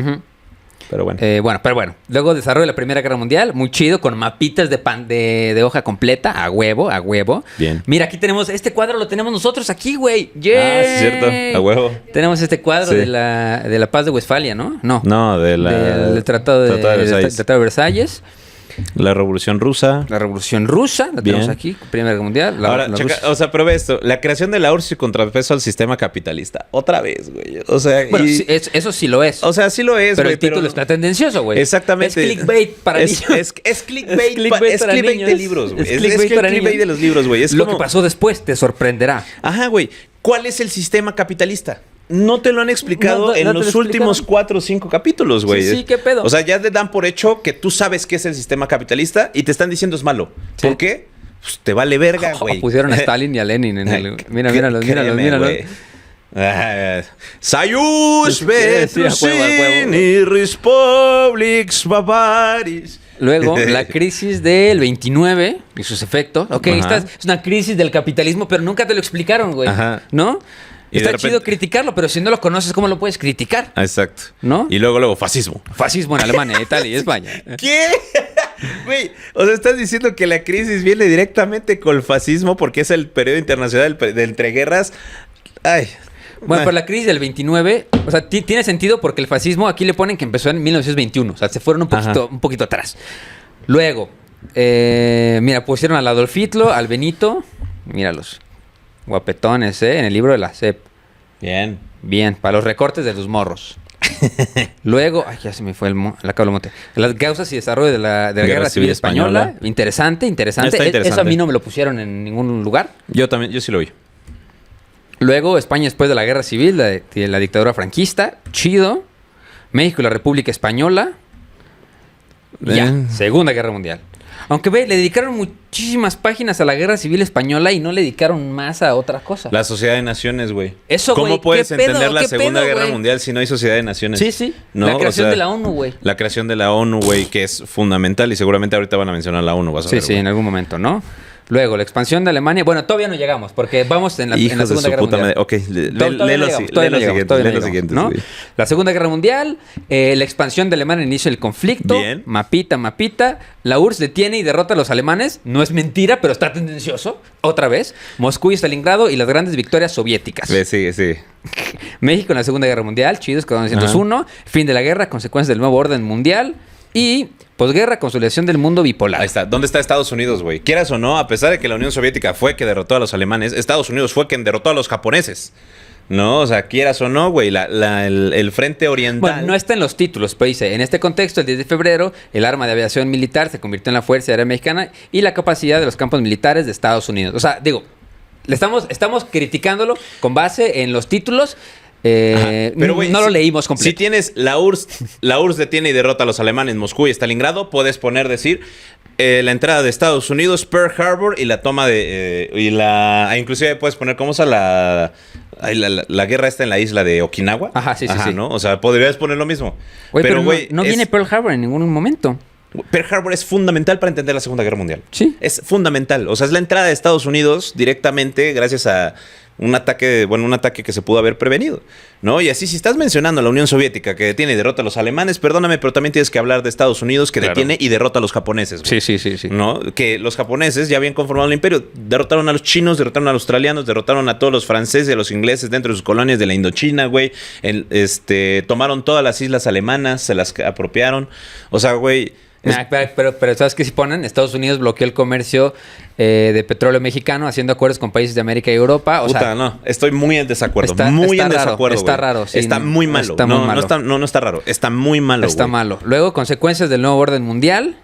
Pero bueno. Pero bueno. Luego desarrollo de la Primera Guerra Mundial. Muy chido, con mapitas de hoja completa. A huevo. Bien. Mira, aquí tenemos... Este cuadro lo tenemos nosotros aquí, güey. Sí, es cierto. A huevo. Tenemos este cuadro Sí. de la Paz de Westfalia, ¿no? No, del Tratado de Versalles. Tratado de Versalles. La Revolución Rusa. La Revolución Rusa. La tenemos aquí. Primera Guerra Mundial. Ahora, checa, o sea, pero ve esto. La creación de la URSS y contrapeso al sistema capitalista. Otra vez, güey. O sea, bueno, sí, eso sí lo es. O sea, sí lo es, pero güey. el título está tendencioso, güey. Exactamente. Es clickbait para niños. Es clickbait, es para clickbait niños. de libros, güey. Es clickbait para niños. De los libros, güey. Lo que pasó después te sorprenderá. Ajá, güey. ¿Cuál es el sistema capitalista? No te lo han explicado en los últimos 4 o 5 capítulos, güey. Sí, qué pedo. O sea, ya te dan por hecho que tú sabes qué es el sistema capitalista y te están diciendo es malo. Sí. ¿Por qué? Pues te vale verga, güey. Pusieron a Stalin y a Lenin en el... Míralos. Sayush Sí, a huevo. Vetrusini Republics Bavaris. Luego, la crisis del 29 y sus efectos. Ok, Ajá. esta es una crisis del capitalismo, pero nunca te lo explicaron, güey. Ajá. ¿No? Y Está de repente- chido criticarlo, pero si no lo conoces, ¿cómo lo puedes criticar? Exacto. ¿No? Y luego fascismo. Fascismo en Alemania, Italia y España. ¿Qué? Güey, o sea, estás diciendo que la crisis viene directamente con el fascismo porque es el periodo internacional de entreguerras. Ay. Bueno, pero la crisis del 29, o sea, tiene sentido porque el fascismo aquí le ponen que empezó en 1921, o sea, se fueron un poquito atrás. Luego, mira, pusieron al Adolf Hitler, al Benito, míralos, guapetones, en el libro de la SEP. Bien. Bien, para los recortes de los morros. Luego, ay, ya se me fue la cabra monte. Las causas y desarrollo de la Guerra Civil Española. Interesante. Está Eso a interesante. mí no me lo pusieron en ningún lugar. Yo también, yo sí lo vi. Luego, España después de la Guerra Civil, de la dictadura franquista. Chido. México y la República Española. Ya, Segunda Guerra Mundial. Aunque le dedicaron muchísimas páginas a la Guerra Civil Española y no le dedicaron más a otra cosa. La Sociedad de Naciones, güey. Eso, ¿Cómo güey, puedes ¿qué pedo? entender la ¿Qué Segunda pedo, Guerra güey? Mundial si no hay Sociedad de Naciones? Sí, sí. ¿No? La creación O sea, de la ONU, güey. La creación de la ONU, güey, que es fundamental y seguramente ahorita van a mencionar la ONU. Vas a Sí, ver, sí, güey. en algún momento, ¿no? Luego, la expansión de Alemania. Bueno, todavía no llegamos porque vamos en la Hijos de Segunda su Guerra puta Mundial. madre. Ok, Todavía no llegamos, todavía no llegamos, lee los siguientes. ¿no? Güey. La Segunda Guerra Mundial, la expansión de Alemania al inicio del conflicto. Bien. Mapita. La URSS detiene y derrota a los alemanes. No es mentira, pero está tendencioso. Otra vez. Moscú y Stalingrado y las grandes victorias soviéticas. Sigue. México en la Segunda Guerra Mundial, chidos, con 1901. Fin de la guerra, consecuencias del nuevo orden mundial. Y posguerra, consolidación del mundo bipolar. Ahí está. ¿Dónde está Estados Unidos, güey? Quieras o no, a pesar de que la Unión Soviética fue que derrotó a los alemanes, Estados Unidos fue quien derrotó a los japoneses. No, o sea, quieras o no, güey, el frente oriental. Bueno, no está en los títulos, pero dice, en este contexto, el 10 de febrero, el arma de aviación militar se convirtió en la Fuerza Aérea Mexicana y la capacidad de los campos militares de Estados Unidos. O sea, digo, estamos criticándolo con base en los títulos. Pero, güey, no lo si- leímos completo. Si tienes la URSS detiene y derrota a los alemanes en Moscú y Stalingrado, puedes decir la entrada de Estados Unidos, Pearl Harbor y la toma de inclusive puedes poner cómo está la guerra esta en la isla de Okinawa. Ajá, sí, sí. ¿no? O sea, podrías poner lo mismo. Güey, pero güey, no viene Pearl Harbor en ningún momento. Pearl Harbor es fundamental para entender la Segunda Guerra Mundial. Sí. Es fundamental. O sea, es la entrada de Estados Unidos directamente gracias a un ataque que se pudo haber prevenido, ¿no? Y así, si estás mencionando a la Unión Soviética que detiene y derrota a los alemanes, perdóname, pero también tienes que hablar de Estados Unidos que Claro. detiene y derrota a los japoneses, güey. Sí. ¿No? Que los japoneses ya habían conformado el imperio. Derrotaron a los chinos, derrotaron a los australianos, derrotaron a todos los franceses y a los ingleses dentro de sus colonias de la Indochina, güey. Tomaron todas las islas alemanas, se las apropiaron. O sea, güey... Pero ¿sabes qué? Si ponen, Estados Unidos bloqueó el comercio de petróleo mexicano haciendo acuerdos con países de América y Europa. O Puta, sea, no, estoy muy en desacuerdo. está muy en raro, desacuerdo. está güey. raro, sí, Está no, muy malo. está muy malo. No está raro. Está muy malo. está güey. malo. Luego, consecuencias del nuevo orden mundial.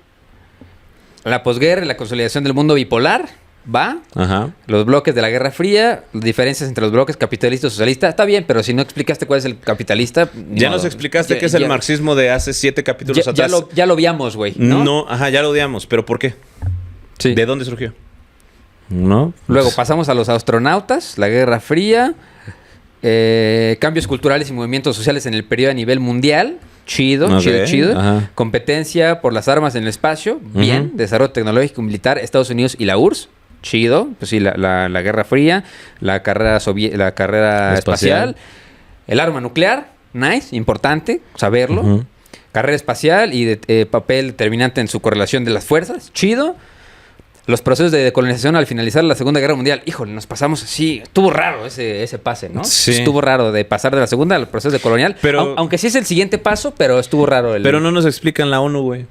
La posguerra y la consolidación del mundo bipolar. Va. Ajá. Los bloques de la Guerra Fría. Diferencias entre los bloques capitalista y socialista. Está bien, pero si no explicaste cuál es el capitalista. ni Ya modo. nos explicaste Ya- qué es el ya- marxismo de hace 7 capítulos ya atrás. ya lo viamos, güey. ¿no? Ya lo odiamos. ¿Pero por qué? Sí. ¿De dónde surgió? No. Luego pasamos a los astronautas, la Guerra Fría, cambios culturales y movimientos sociales en el periodo a nivel mundial. Chido. Ajá. Competencia por las armas en el espacio. Bien. Desarrollo tecnológico y militar, Estados Unidos y la URSS. Chido. Pues sí, la Guerra Fría, la carrera espacial. El arma nuclear. Nice, importante saberlo. Ujú. Carrera espacial y papel determinante en su correlación de las fuerzas. Chido. Los procesos de decolonización al finalizar la Segunda Guerra Mundial. Híjole, nos pasamos así. Estuvo raro ese pase, ¿no? Sí. Estuvo raro de pasar de la Segunda al proceso de colonial. Pero- Aunque sí es el siguiente paso, pero estuvo raro. Pero no nos explican la ONU, güey.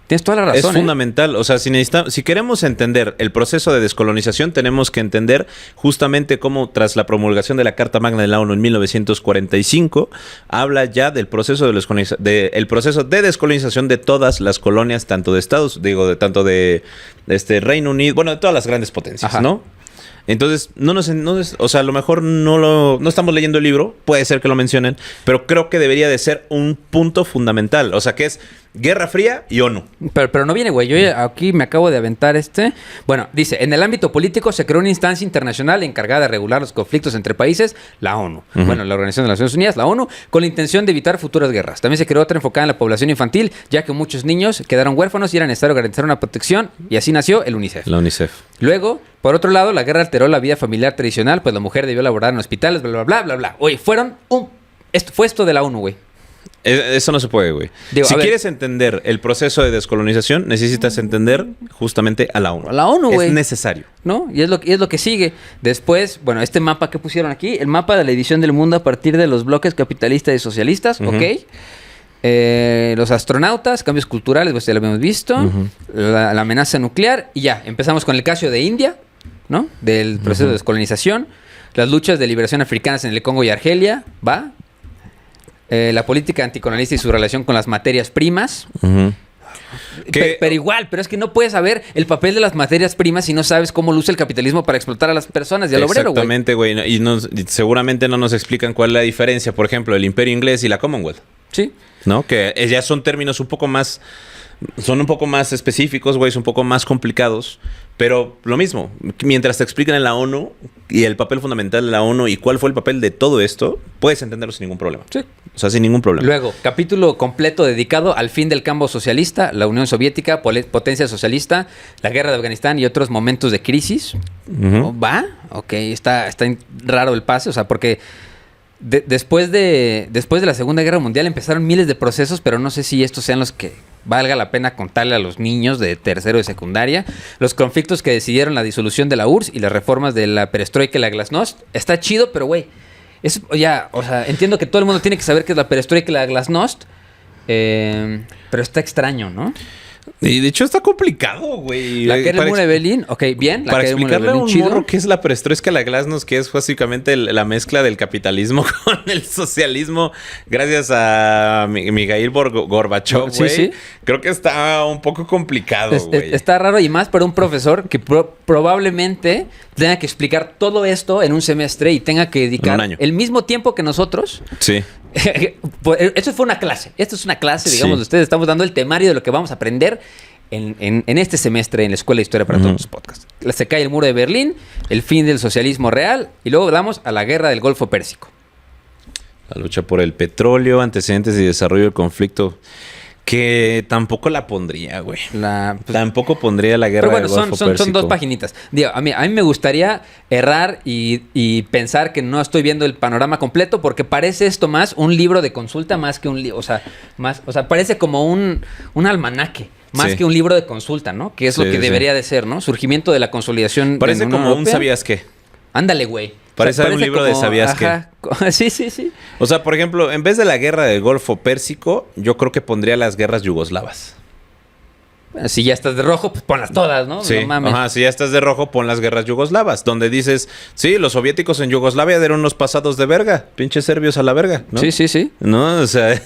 Tienes toda la razón. Es fundamental. O sea, si queremos entender el proceso de descolonización, tenemos que entender justamente cómo, tras la promulgación de la Carta Magna de la ONU en 1945, habla ya del proceso el proceso de descolonización de todas las colonias, tanto de Reino Unido, bueno, de todas las grandes potencias, Ajá. ¿no? Entonces, o sea, a lo mejor no estamos leyendo el libro, puede ser que lo mencionen, pero creo que debería de ser un punto fundamental. O sea, que es Guerra Fría y ONU. Pero no viene, güey. Yo aquí me acabo de aventar Bueno, dice, en el ámbito político se creó una instancia internacional encargada de regular los conflictos entre países, la ONU. Bueno, la Organización de las Naciones Unidas, la ONU, con la intención de evitar futuras guerras. También se creó otra enfocada en la población infantil, ya que muchos niños quedaron huérfanos y era necesario garantizar una protección, y así nació el UNICEF. La UNICEF. Luego, por otro lado, la guerra alteró la vida familiar tradicional, pues la mujer debió laborar en hospitales, bla, bla, bla, bla, bla. Oye, fue esto de la ONU, güey. Eso no se puede, güey. Si quieres entender el proceso de descolonización, necesitas entender justamente a la ONU. A la ONU, güey. Es necesario. ¿No? Y es lo que sigue. Después, bueno, este mapa que pusieron aquí, el mapa de la edición del mundo a partir de los bloques capitalistas y socialistas, ¿ok? Los astronautas, cambios culturales, pues ya lo habíamos visto. La amenaza nuclear. Y ya, empezamos con el caso de India, ¿no? Del proceso de descolonización. Las luchas de liberación africanas en el Congo y Argelia, ¿va? La política anticolonialista y su relación con las materias primas. Pero igual, pero es que no puedes saber el papel de las materias primas si no sabes cómo luce el capitalismo para explotar a las personas y al obrero, güey. Exactamente, güey. Y seguramente no nos explican cuál es la diferencia, por ejemplo, el Imperio Inglés y la Commonwealth. Sí. ¿No? Que ya son términos un poco más... Son un poco más específicos, güey, son un poco más complicados. Pero lo mismo, mientras te explican en la ONU y el papel fundamental de la ONU y cuál fue el papel de todo esto, puedes entenderlo sin ningún problema. Sí. O sea, sin ningún problema. Luego, capítulo completo dedicado al fin del campo socialista, la Unión Soviética, potencia socialista, la guerra de Afganistán y otros momentos de crisis. ¿Va? Ok, está raro el pase, o sea, porque... Después de la Segunda Guerra Mundial empezaron miles de procesos, pero no sé si estos sean los que valga la pena contarle a los niños de tercero de secundaria. Los conflictos que decidieron la disolución de la URSS y las reformas de la perestroika y la glasnost. Está chido, pero güey, o sea, entiendo que todo el mundo tiene que saber qué es la perestroika y la glasnost, pero está extraño, ¿no? Y de hecho está complicado, güey. La caída del muro de Berlín, ok, bien. Para explicarle a un morro qué es la perestroika, la glasnost, que es básicamente la mezcla del capitalismo con el socialismo, gracias a Mikhail Gorbachev, güey. Sí. Creo que está un poco complicado, güey. Está raro y más para un profesor que probablemente tenga que explicar todo esto en un semestre y tenga que dedicar el mismo tiempo que nosotros. Sí. Esto fue una clase. Esto es una clase, digamos, de ustedes. Estamos dando el temario de lo que vamos a aprender en este semestre en la Escuela de Historia para todos los podcasts. Se cae el muro de Berlín, el fin del socialismo real y luego damos a la guerra del Golfo Pérsico. La lucha por el petróleo, antecedentes y desarrollo del conflicto. Que tampoco la pondría, güey. Tampoco pondría la guerra del Golfo Pérsico. Son 2 paginitas. Digo, a mí me gustaría errar y pensar que no estoy viendo el panorama completo porque parece esto más un libro de consulta más que un libro. O sea, parece como un almanaque. Más que un libro de consulta, ¿no? Que es lo que debería de ser, ¿no? Surgimiento de la consolidación. Parece como un ¿sabías qué? Ándale, güey. Parece un libro de ¿sabías qué? Sí. O sea, por ejemplo, en vez de la guerra del Golfo Pérsico, yo creo que pondría las guerras yugoslavas. Bueno, si ya estás de rojo, pues ponlas todas, ¿no? Sí, no mames. Si ya estás de rojo, pon las guerras yugoslavas. Donde dices, sí, los soviéticos en Yugoslavia eran unos pasados de verga. Pinches serbios a la verga, ¿no? Sí. ¿No? O sea,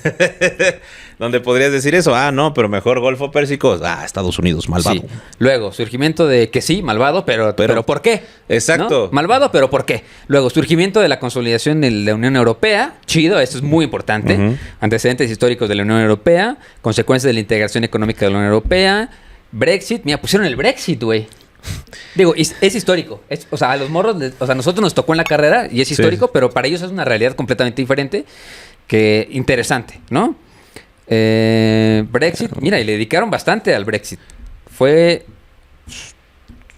donde podrías decir eso. No, pero mejor Golfo Pérsico. Estados Unidos, malvado. Sí. Luego, surgimiento de que sí, malvado, pero ¿por qué? Exacto. ¿No? Malvado, pero ¿por qué? Luego, surgimiento de la consolidación de la Unión Europea. Chido, esto es muy importante. Antecedentes históricos de la Unión Europea. Consecuencias de la integración económica de la Unión Europea. Brexit. Mira, pusieron el Brexit, güey. Digo, es histórico. O sea, a los morros, a nosotros nos tocó en la carrera y es histórico, pero para ellos es una realidad completamente diferente. Que interesante, ¿no? Brexit, mira, y le dedicaron bastante al Brexit. Fue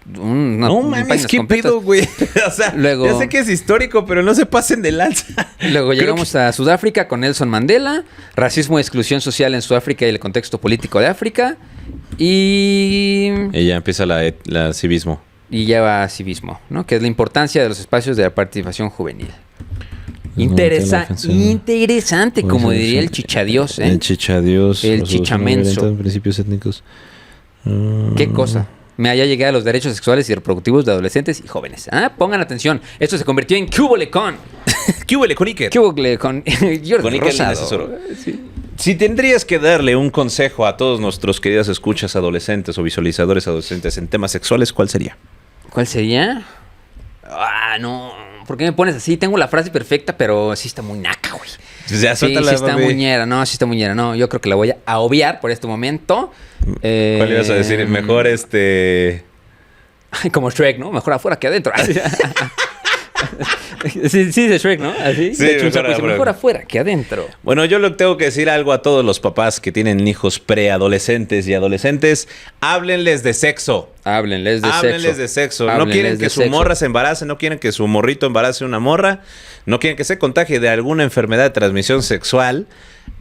no mames, qué pedo, güey. O sea, luego, ya sé que es histórico, pero no se pasen de lanza. Luego llegamos a Sudáfrica con Nelson Mandela, racismo y exclusión social en Sudáfrica y el contexto político de África. Y ya empieza la civismo. Y ya va civismo, ¿no? Que es la importancia de los espacios de la participación juvenil. Interesante, como diría el chichadios, ¿eh? El chichadios. El chichamenso. Principios étnicos. ¿Qué cosa? Me haya llegado a los derechos sexuales y reproductivos de adolescentes y jóvenes. Pongan atención. Esto se convirtió en Cúbole con. Cúbole con Iker. Cúbole con Jordi Rosado. Sí. Si tendrías que darle un consejo a todos nuestros queridos escuchas adolescentes o visualizadores adolescentes en temas sexuales, ¿cuál sería? ¿Cuál sería? No, ¿por qué me pones así? Tengo la frase perfecta, pero sí está muy naca, güey. Pues ya, Sí, suéltala, sí está papi. muñera, no, sí está muñera, no. Yo creo que la voy a obviar por este momento. ¿Cuál ibas a decir? Mejor Como Shrek, ¿no? Mejor afuera que adentro. Sí, sí, de Shrek, ¿no? Así. Sí, De hecho, un mejor sapo dice, afuera. mejor afuera que adentro. Bueno, yo le tengo que decir algo a todos los papás que tienen hijos preadolescentes y adolescentes. Háblenles de sexo. Háblenles de Háblenles sexo. de sexo. No Háblenles quieren de que su sexo. morra se embarace, no quieren que su morrito embarace una morra, no quieren que se contagie de alguna enfermedad de transmisión sexual.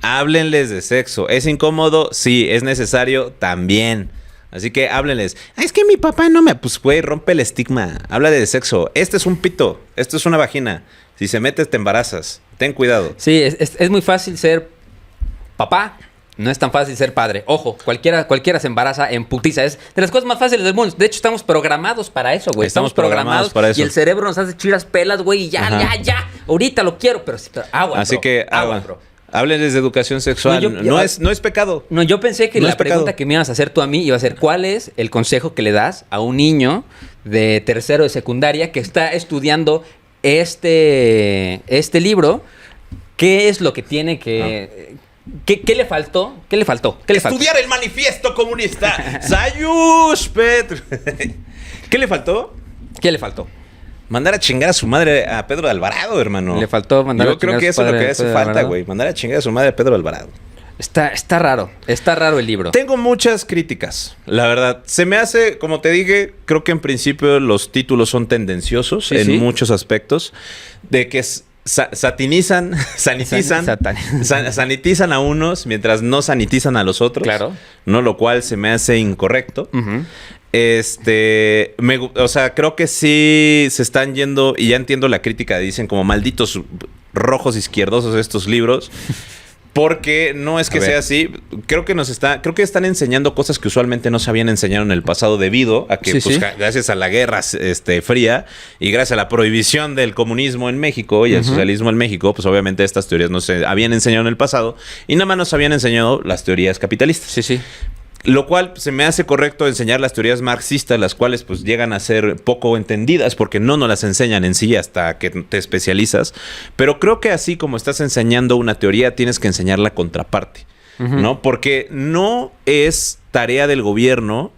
Háblenles de sexo. ¿Es incómodo? Sí. ¿Es necesario? También. Así que háblenles. "Ay, es que mi papá no me..." Pues, güey, rompe el estigma. Habla de sexo. Este es un pito. Esto es una vagina. Si se metes, te embarazas. Ten cuidado. Sí, es muy fácil ser papá. No es tan fácil ser padre. Ojo, cualquiera se embaraza en putiza. Es de las cosas más fáciles del mundo. De hecho, estamos programados para eso, güey. Estamos programados para eso. Y el cerebro nos hace chiras pelas, güey. Y ya, Ajá. ya. Ahorita lo quiero, pero agua, Así bro. que agua, agua. bro. Háblenles de educación sexual. No, yo- No es pecado. No, yo pensé que No la es pecado. pregunta que me ibas a hacer tú a mí iba a ser: ¿cuál es el consejo que le das a un niño de tercero de secundaria que está estudiando este libro? ¿Qué es lo que tiene que... ¿Qué le faltó? ¿Qué le faltó? ¿Qué le faltó? Estudiar el manifiesto comunista. Sayush, Petro. ¿Qué le faltó? ¿Qué le faltó? Mandar a chingar a su madre a Pedro Alvarado, hermano. Le faltó mandar a Yo creo chingar que a su eso es lo padre, que hace Pedro falta, Alvarado. güey. Mandar a chingar a su madre a Pedro Alvarado. Está raro el libro. Tengo muchas críticas, la verdad. Se me hace, como te dije, creo que en principio los títulos son tendenciosos Sí, en sí. muchos aspectos. De que sanitizan a unos mientras no sanitizan a los otros. Claro. ¿No? Lo cual se me hace incorrecto. Ujú. O sea, creo que sí se están yendo, y ya entiendo la crítica, dicen como malditos rojos izquierdosos estos libros. Porque no es que A ver. sea así. Creo que están enseñando cosas que usualmente no se habían enseñado en el pasado debido a que, Sí, pues, sí. gracias a la guerra fría y gracias a la prohibición del comunismo en México y el socialismo en México, pues obviamente estas teorías no se habían enseñado en el pasado y nada más nos habían enseñado las teorías capitalistas. Sí, sí. Lo cual se me hace correcto enseñar las teorías marxistas, las cuales pues llegan a ser poco entendidas porque no nos las enseñan en sí hasta que te especializas. Pero creo que así como estás enseñando una teoría, tienes que enseñar la contraparte, ¿no? Porque no es tarea del gobierno,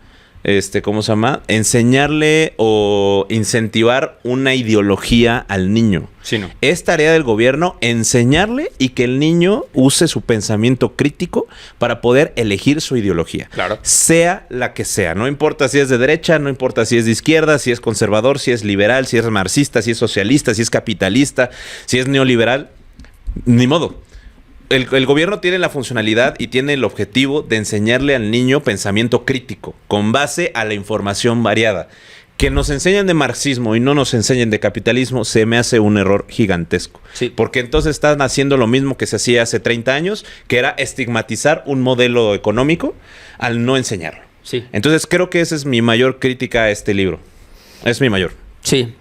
¿cómo se llama? Enseñarle o incentivar una ideología al niño. Sí, no. Es tarea del gobierno enseñarle y que el niño use su pensamiento crítico para poder elegir su ideología. Claro. Sea la que sea. No importa si es de derecha, no importa si es de izquierda, si es conservador, si es liberal, si es marxista, si es socialista, si es capitalista, si es neoliberal. Ni modo. El gobierno tiene la funcionalidad y tiene el objetivo de enseñarle al niño pensamiento crítico con base a la información variada. Que nos enseñen de marxismo y no nos enseñen de capitalismo se me hace un error gigantesco. Sí. Porque entonces están haciendo lo mismo que se hacía hace 30 años, que era estigmatizar un modelo económico al no enseñarlo. Sí. Entonces creo que esa es mi mayor crítica a este libro. Es mi mayor. Sí.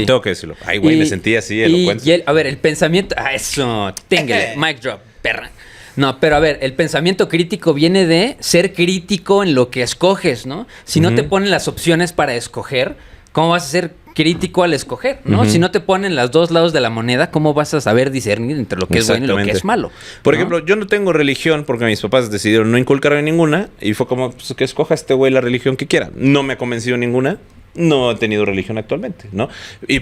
Tengo que decirlo. Ay, güey, me sentí así elocuente. A ver, el pensamiento... eso, téngale, mic drop, perra. No, pero a ver, el pensamiento crítico viene de ser crítico en lo que escoges, ¿no? Si no te ponen las opciones para escoger, ¿cómo vas a ser crítico al escoger, no? Si no te ponen los dos lados de la moneda, ¿cómo vas a saber discernir entre lo que es bueno y lo que Exactamente. es malo? Por ¿no? ejemplo, yo no tengo religión porque mis papás decidieron no inculcarme ninguna y fue como, pues, que escoja este güey la religión que quiera. No me ha convencido ninguna. No he tenido religión actualmente, ¿no?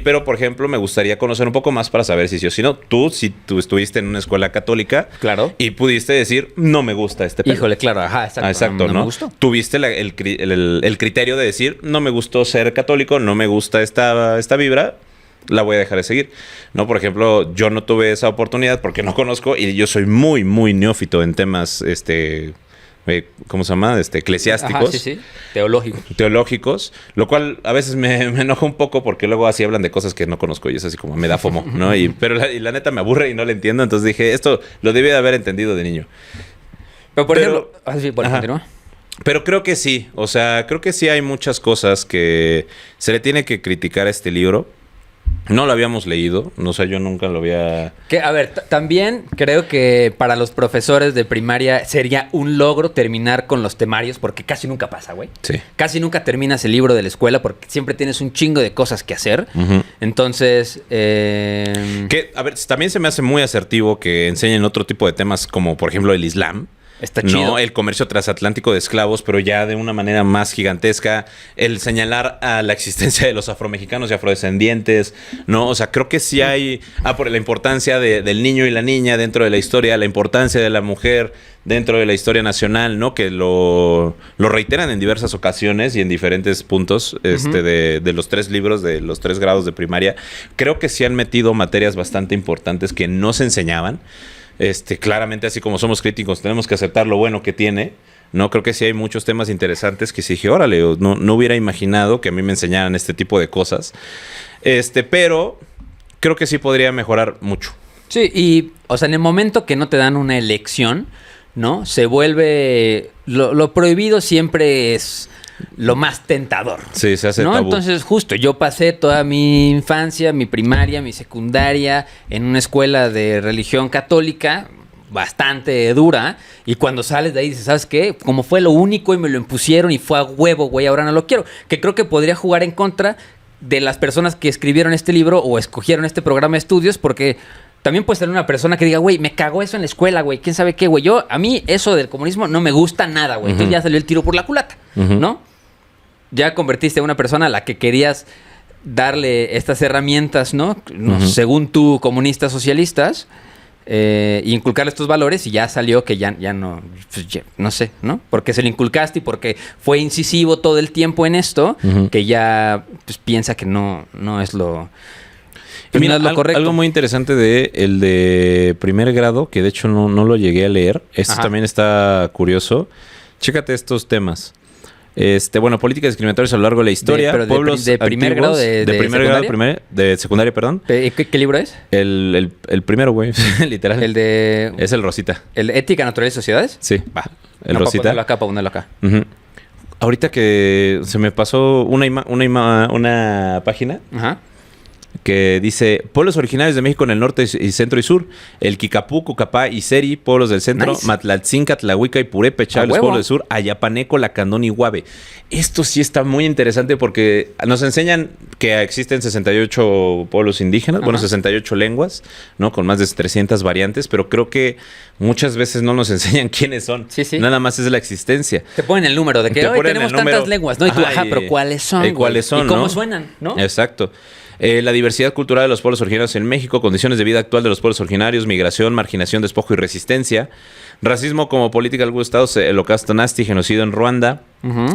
Pero, por ejemplo, me gustaría conocer un poco más para saber si sí o si no. Si tú estuviste en una escuela católica, Claro. y pudiste decir, no me gusta este pedo. Híjole, claro, ajá, exacto. Exacto, ¿no? me gustó. Tuviste el criterio de decir, no me gustó ser católico, no me gusta esta vibra, la voy a dejar de seguir. No, por ejemplo, yo no tuve esa oportunidad porque no conozco y yo soy muy, muy neófito en temas, ¿cómo se llama? Eclesiásticos. Ajá, sí. Teológicos, lo cual a veces me enoja un poco porque luego así hablan de cosas que no conozco y es así como me da fomo, ¿no? Pero la neta me aburre y no le entiendo, entonces dije, esto lo debí de haber entendido de niño. Pero, por Pero- ejemplo... Ah, sí, bueno, Ajá. continúa. Pero creo que sí, o sea, creo que sí hay muchas cosas que se le tiene que criticar a este libro. No lo habíamos leído, no sé, yo nunca lo había... Que, a ver, también creo que para los profesores de primaria sería un logro terminar con los temarios, porque casi nunca pasa, güey. Sí. Casi nunca terminas el libro de la escuela porque siempre tienes un chingo de cosas que hacer. Ujú. Entonces, Que, a ver, también se me hace muy asertivo que enseñen otro tipo de temas como, por ejemplo, el Islam. está chido. No, el comercio transatlántico de esclavos, pero ya de una manera más gigantesca. El señalar a la existencia de los afromexicanos y afrodescendientes, ¿no? O sea, creo que sí hay... por la importancia del niño y la niña dentro de la historia, la importancia de la mujer dentro de la historia nacional, ¿no? Que lo reiteran en diversas ocasiones y en diferentes puntos de los 3 libros, de los 3 grados de primaria. Creo que sí han metido materias bastante importantes que no se enseñaban. Claramente, así como somos críticos, tenemos que aceptar lo bueno que tiene. No, creo que sí hay muchos temas interesantes que sí dije, órale, no hubiera imaginado que a mí me enseñaran este tipo de cosas. Pero creo que sí podría mejorar mucho. Sí, y, o sea, en el momento que no te dan una elección, ¿no? Se vuelve... Lo prohibido siempre es lo más tentador. Sí, se hace ¿no? tabú. Entonces, justo, yo pasé toda mi infancia, mi primaria, mi secundaria en una escuela de religión católica bastante dura, y cuando sales de ahí dices, ¿sabes qué? Como fue lo único y me lo impusieron y fue a huevo, güey, ahora no lo quiero. Que creo que podría jugar en contra de las personas que escribieron este libro o escogieron este programa de estudios, porque también puede ser una persona que diga, güey, me cagó eso en la escuela, güey, quién sabe qué, güey. A mí eso del comunismo no me gusta nada, güey. Entonces ya salió el tiro por la culata, ¿no? Ya convertiste a una persona a la que querías darle estas herramientas, ¿no? Según tú, comunistas, socialistas, inculcarle estos valores, y ya salió que ya no, pues ya, no sé, ¿no? Porque se lo inculcaste y porque fue incisivo todo el tiempo en esto, que ya pues, piensa que no es lo... Y mira, no es lo correcto. algo muy interesante de el de primer grado, que de hecho no lo llegué a leer. Ajá. También está curioso. Chécate estos temas. Bueno, políticas discriminatorias a lo largo de la historia. Pero pueblos de primer antiguos, grado de primer grado, de secundaria, perdón. ¿Qué libro es? El primero, güey, literal. El de... Es el Rosita. ¿El de Ética, Naturaleza y Sociedades? Sí. Va. El No, Rosita. para ponerlo acá. Ujú. Ahorita que se me pasó una página Ajá. que dice pueblos originarios de México en el norte y centro y sur: el Kikapú, Cucapá y Seri, pueblos del centro, Nice. Matlaltzinca, Tlahuica y Purépecha, A los huevo. pueblos del sur, Ayapaneco, Lacandón y Guave. Esto sí está muy interesante porque nos enseñan que existen 68 pueblos indígenas, bueno, Ajá. 68 lenguas, ¿no? Con más de 300 variantes, pero creo que muchas veces no nos enseñan quiénes son. Sí, sí. Nada más es la existencia. Te ponen el número de que Te hoy ponen tenemos el número. tantas lenguas, ¿no? Y tú, Ajá, pero ¿cuáles son? ¿y cuáles güey? son, ¿Y cómo no? suenan, no? Exacto. La diversidad cultural de los pueblos originarios en México, condiciones de vida actual de los pueblos originarios, migración, marginación, despojo y resistencia, racismo como política de algunos estados, el holocausto nazi, genocidio en Ruanda,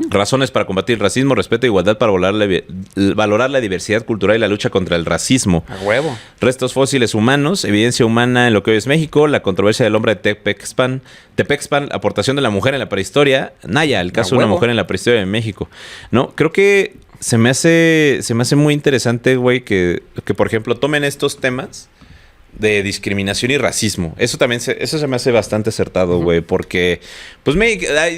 razones para combatir el racismo, respeto e igualdad para valorar la diversidad cultural y la lucha contra el racismo. A huevo. Restos fósiles humanos, evidencia humana en lo que hoy es México, la controversia del hombre de Tepexpan, aportación de la mujer en la prehistoria, Naya, el caso de una huevo. mujer en la prehistoria de México. No, creo que se me hace muy interesante, güey, que por ejemplo tomen estos temas de discriminación y racismo. Eso se me hace bastante acertado, güey, porque pues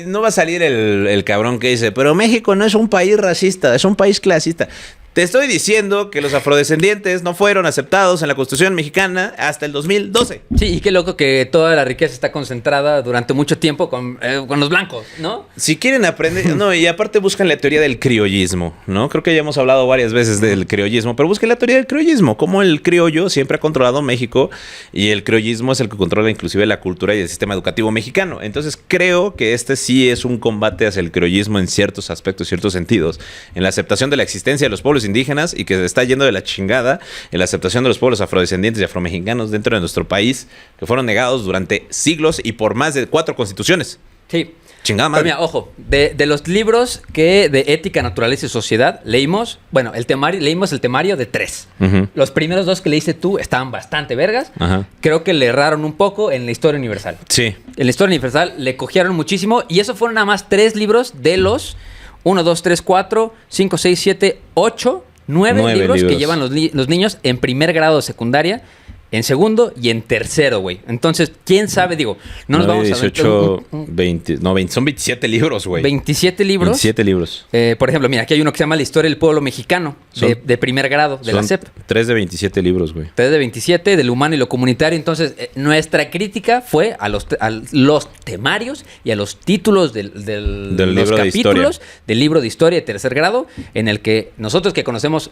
no va a salir el cabrón que dice, pero México no es un país racista, es un país clasista. Te estoy diciendo que los afrodescendientes no fueron aceptados en la Constitución mexicana hasta el 2012. Sí, y qué loco que toda la riqueza está concentrada durante mucho tiempo con los blancos, ¿no? Si quieren aprender, no, y aparte buscan la teoría del criollismo, ¿no? Creo que ya hemos hablado varias veces del criollismo, pero busquen la teoría del criollismo, como el criollo siempre ha controlado México y el criollismo es el que controla inclusive la cultura y el sistema educativo mexicano. Entonces creo que este sí es un combate hacia el criollismo en ciertos aspectos, ciertos sentidos, en la aceptación de la existencia de los pueblos indígenas y que se está yendo de la chingada en la aceptación de los pueblos afrodescendientes y afromexicanos dentro de nuestro país, que fueron negados durante siglos y por más de 4 constituciones. Sí. Chingada Pero madre. mira, ojo, de los libros que de Ética, Naturaleza y Sociedad leímos, bueno, leímos el temario de 3. Ujú. Los primeros 2 que leíste tú estaban bastante vergas. Ajá. Creo que le erraron un poco en la Historia Universal. Sí. En la Historia Universal le cogieron muchísimo, y eso fueron nada más 3 libros de los 1, 2, 3, 4, 5, 6, 7, 8, 9 libros que llevan los niños en primer grado de secundaria. en segundo y en tercero, güey. Entonces, quién sabe, digo, no nos 9, vamos a 18, 20, no, 20, son 27 libros, güey. 27 libros. 27 libros. Por ejemplo, mira, aquí hay uno que se llama La historia del pueblo mexicano, de primer grado, de la Son SEP. 3 de 27 libros, güey. 3 de 27, del humano y lo comunitario. Entonces, nuestra crítica fue a los temarios y a los títulos de los libro de capítulos historia. del libro de historia de tercer grado, en el que nosotros que conocemos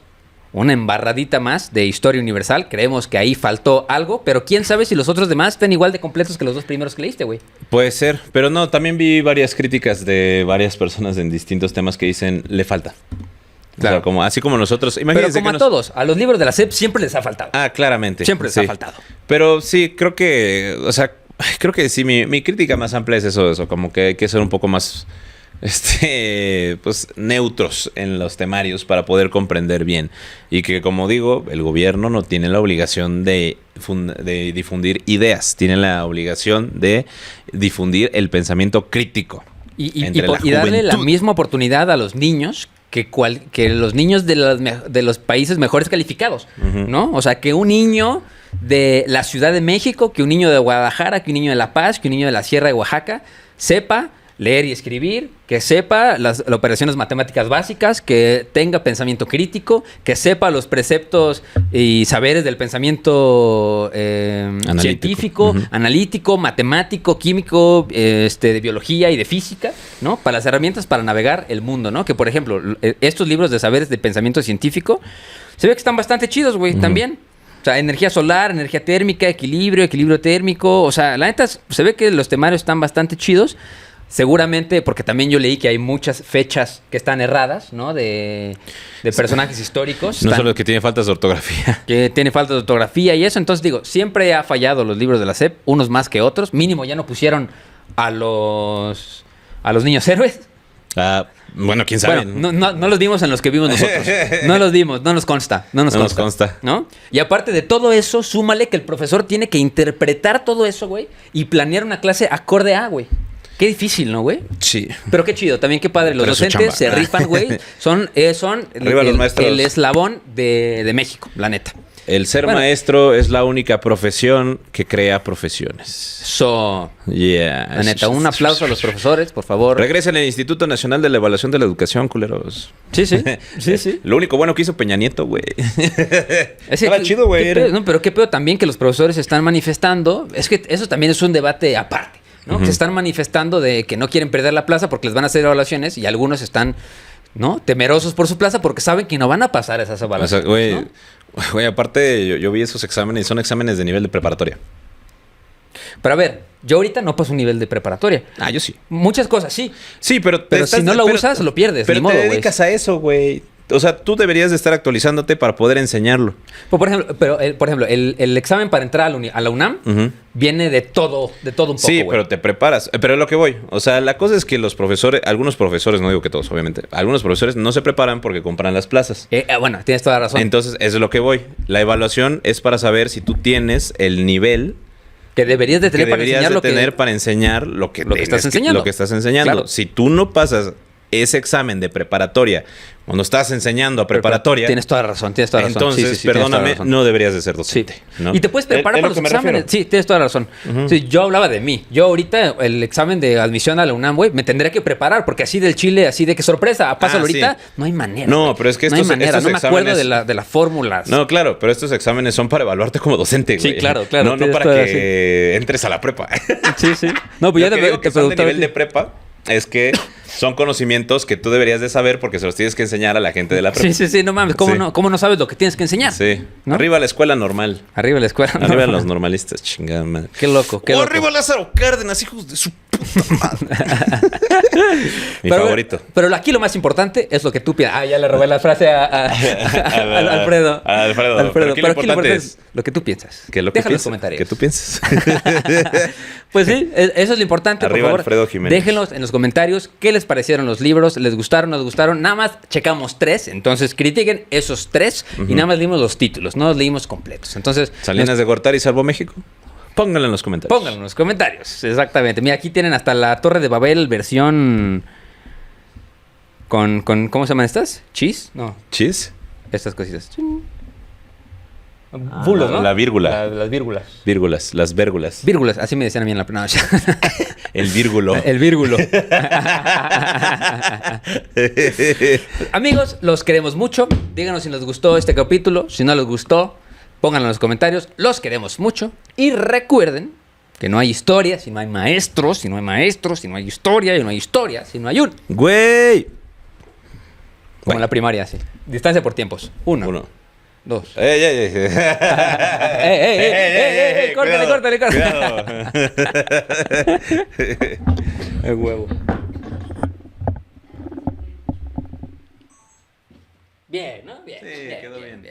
una embarradita más de historia universal, creemos que ahí faltó algo, pero quién sabe si los otros demás están igual de completos que los dos primeros que leíste, güey. Puede ser, pero no, también vi varias críticas de varias personas en distintos temas que dicen, le falta. Claro. O sea, como, así como nosotros. Pero Imagínense como que a todos, a los libros de la SEP siempre les ha faltado. Ah, claramente. Siempre les sí. ha faltado. Pero sí, creo que, o sea, creo que sí, mi crítica más amplia es eso, como que hay que ser un poco más, pues, neutros en los temarios para poder comprender bien. Y que, como digo, el gobierno no tiene la obligación de difundir ideas, tiene la obligación de difundir el pensamiento crítico. Y darle la misma oportunidad a los niños que los niños de los países mejores calificados, ¿no? O sea, que un niño de la Ciudad de México, que un niño de Guadalajara, que un niño de La Paz, que un niño de la Sierra de Oaxaca, sepa leer y escribir, que sepa las operaciones matemáticas básicas, que tenga pensamiento crítico, que sepa los preceptos y saberes del pensamiento científico, analítico, matemático, químico, de biología y de física, ¿no? Para las herramientas para navegar el mundo, ¿no? Que, por ejemplo, estos libros de saberes de pensamiento científico se ve que están bastante chidos, güey, también. O sea, energía solar, energía térmica, equilibrio térmico. O sea, la neta se ve que los temarios están bastante chidos. Seguramente, porque también yo leí que hay muchas fechas que están erradas, ¿no? De personajes históricos. No solo que tiene faltas de ortografía. Que tiene falta de ortografía y eso. Entonces, digo, siempre ha fallado los libros de la SEP, unos más que otros. Mínimo ya no pusieron a los niños héroes. Bueno, quién sabe. Bueno, no los vimos en los que vimos nosotros. No los vimos, no nos consta. No nos consta. ¿No? Y aparte de todo eso, súmale que el profesor tiene que interpretar todo eso, güey, y planear una clase acorde a, güey. Qué difícil, ¿no, güey? Sí. Pero qué chido, también qué padre. Los Pero docentes se rifan, güey. Son el eslabón de México, la neta. El ser maestro es la única profesión que crea profesiones. Yeah. La neta, un aplauso a los profesores, por favor. Regresen al Instituto Nacional de la Evaluación de la Educación, culeros. Sí. Lo único bueno que hizo Peña Nieto, güey. Estaba chido, güey. No, pero qué pedo también que los profesores están manifestando. Es que eso también es un debate aparte, ¿no? Que se están manifestando de que no quieren perder la plaza porque les van a hacer evaluaciones y algunos están, ¿no? Temerosos por su plaza porque saben que no van a pasar esas evaluaciones. O sea, ¿no? Güey, aparte yo vi esos exámenes y son exámenes de nivel de preparatoria. Pero a ver, yo ahorita no paso un nivel de preparatoria. Yo sí. Muchas cosas, sí. Sí, pero si no lo usas, lo pierdes. Pero ni modo, te dedicas a eso, güey. O sea, tú deberías de estar actualizándote para poder enseñarlo. Por ejemplo, el examen para entrar a la UNAM viene de todo un poco. Sí, güey. pero te preparas. Pero es lo que voy. O sea, la cosa es que los profesores, algunos profesores, no digo que todos, obviamente, algunos profesores no se preparan porque compran las plazas. Bueno, tienes toda la razón. Entonces, eso es lo que voy. La evaluación es para saber si tú tienes el nivel que deberías de tener para enseñar lo que estás enseñando. Lo que estás enseñando. Claro. Si tú no pasas ese examen de preparatoria cuando estás enseñando a preparatoria, tienes toda la razón. Entonces, sí, perdóname, no deberías de ser docente. Sí. ¿No? Y te puedes preparar para los exámenes. Sí, tienes toda la razón. Sí, yo hablaba de mí. Yo ahorita el examen de admisión a la UNAM, güey, me tendría que preparar porque así del Chile, así de que sorpresa, pásalo ahorita, no hay manera. No, güey. pero es que no hay manera, no me acuerdo exámenes... de las fórmulas. No, claro, pero estos exámenes son para evaluarte como docente, güey. Sí, claro. No para que entres a la prepa. Sí. No, pues ya te pregunto. De nivel de prepa es que son conocimientos que tú deberías de saber porque se los tienes que enseñar a la gente de la prepa. Sí, no mames. ¿Cómo no sabes lo que tienes que enseñar? Sí. ¿No? Arriba la escuela normal. Arriba la escuela normal. Arriba los normalistas, chingada madre. Qué loco. Arriba Lázaro Cárdenas, hijos de su puta madre. Mi favorito. Pero aquí lo más importante es lo que tú piensas. Ya le robé la frase a Alfredo. Pero aquí lo importante es lo que tú piensas. Déjalo en los comentarios. Que tú piensas. Pues sí, eso es lo importante. Arriba, por favor, Alfredo Jiménez. Déjenlos en los comentarios qué les parecieron los libros, les gustaron, no les gustaron. Nada más checamos 3, entonces critiquen esos 3 y nada más leímos los títulos, no los leímos completos. Entonces, Salinas de Gortari salvó México. Pónganlo en los comentarios. Pónganlo en los comentarios, exactamente. Mira, aquí tienen hasta la Torre de Babel versión con ¿cómo se llaman estas? ¿Cheese? No. ¿Cheese? Estas cositas. Bulos, ¿no? La vírgula. Las vírgulas. Vírgulas, las vérgulas. Vírgulas, así me decían a mí en la pronuncia. El vírgulo. El vírgulo. Amigos, los queremos mucho. Díganos si les gustó este capítulo. Si no les gustó, pónganlo en los comentarios. Los queremos mucho. Y recuerden que no hay historia si no hay maestros, si no hay maestros, si no hay historia, y no hay historia, si no hay un. Güey. Como Bueno. en la primaria, sí. Distancia por tiempos. Uno. Dos. ¡Ey! Córtale. Cuidado. El huevo. Bien, ¿no? Bien. Sí, quedó bien.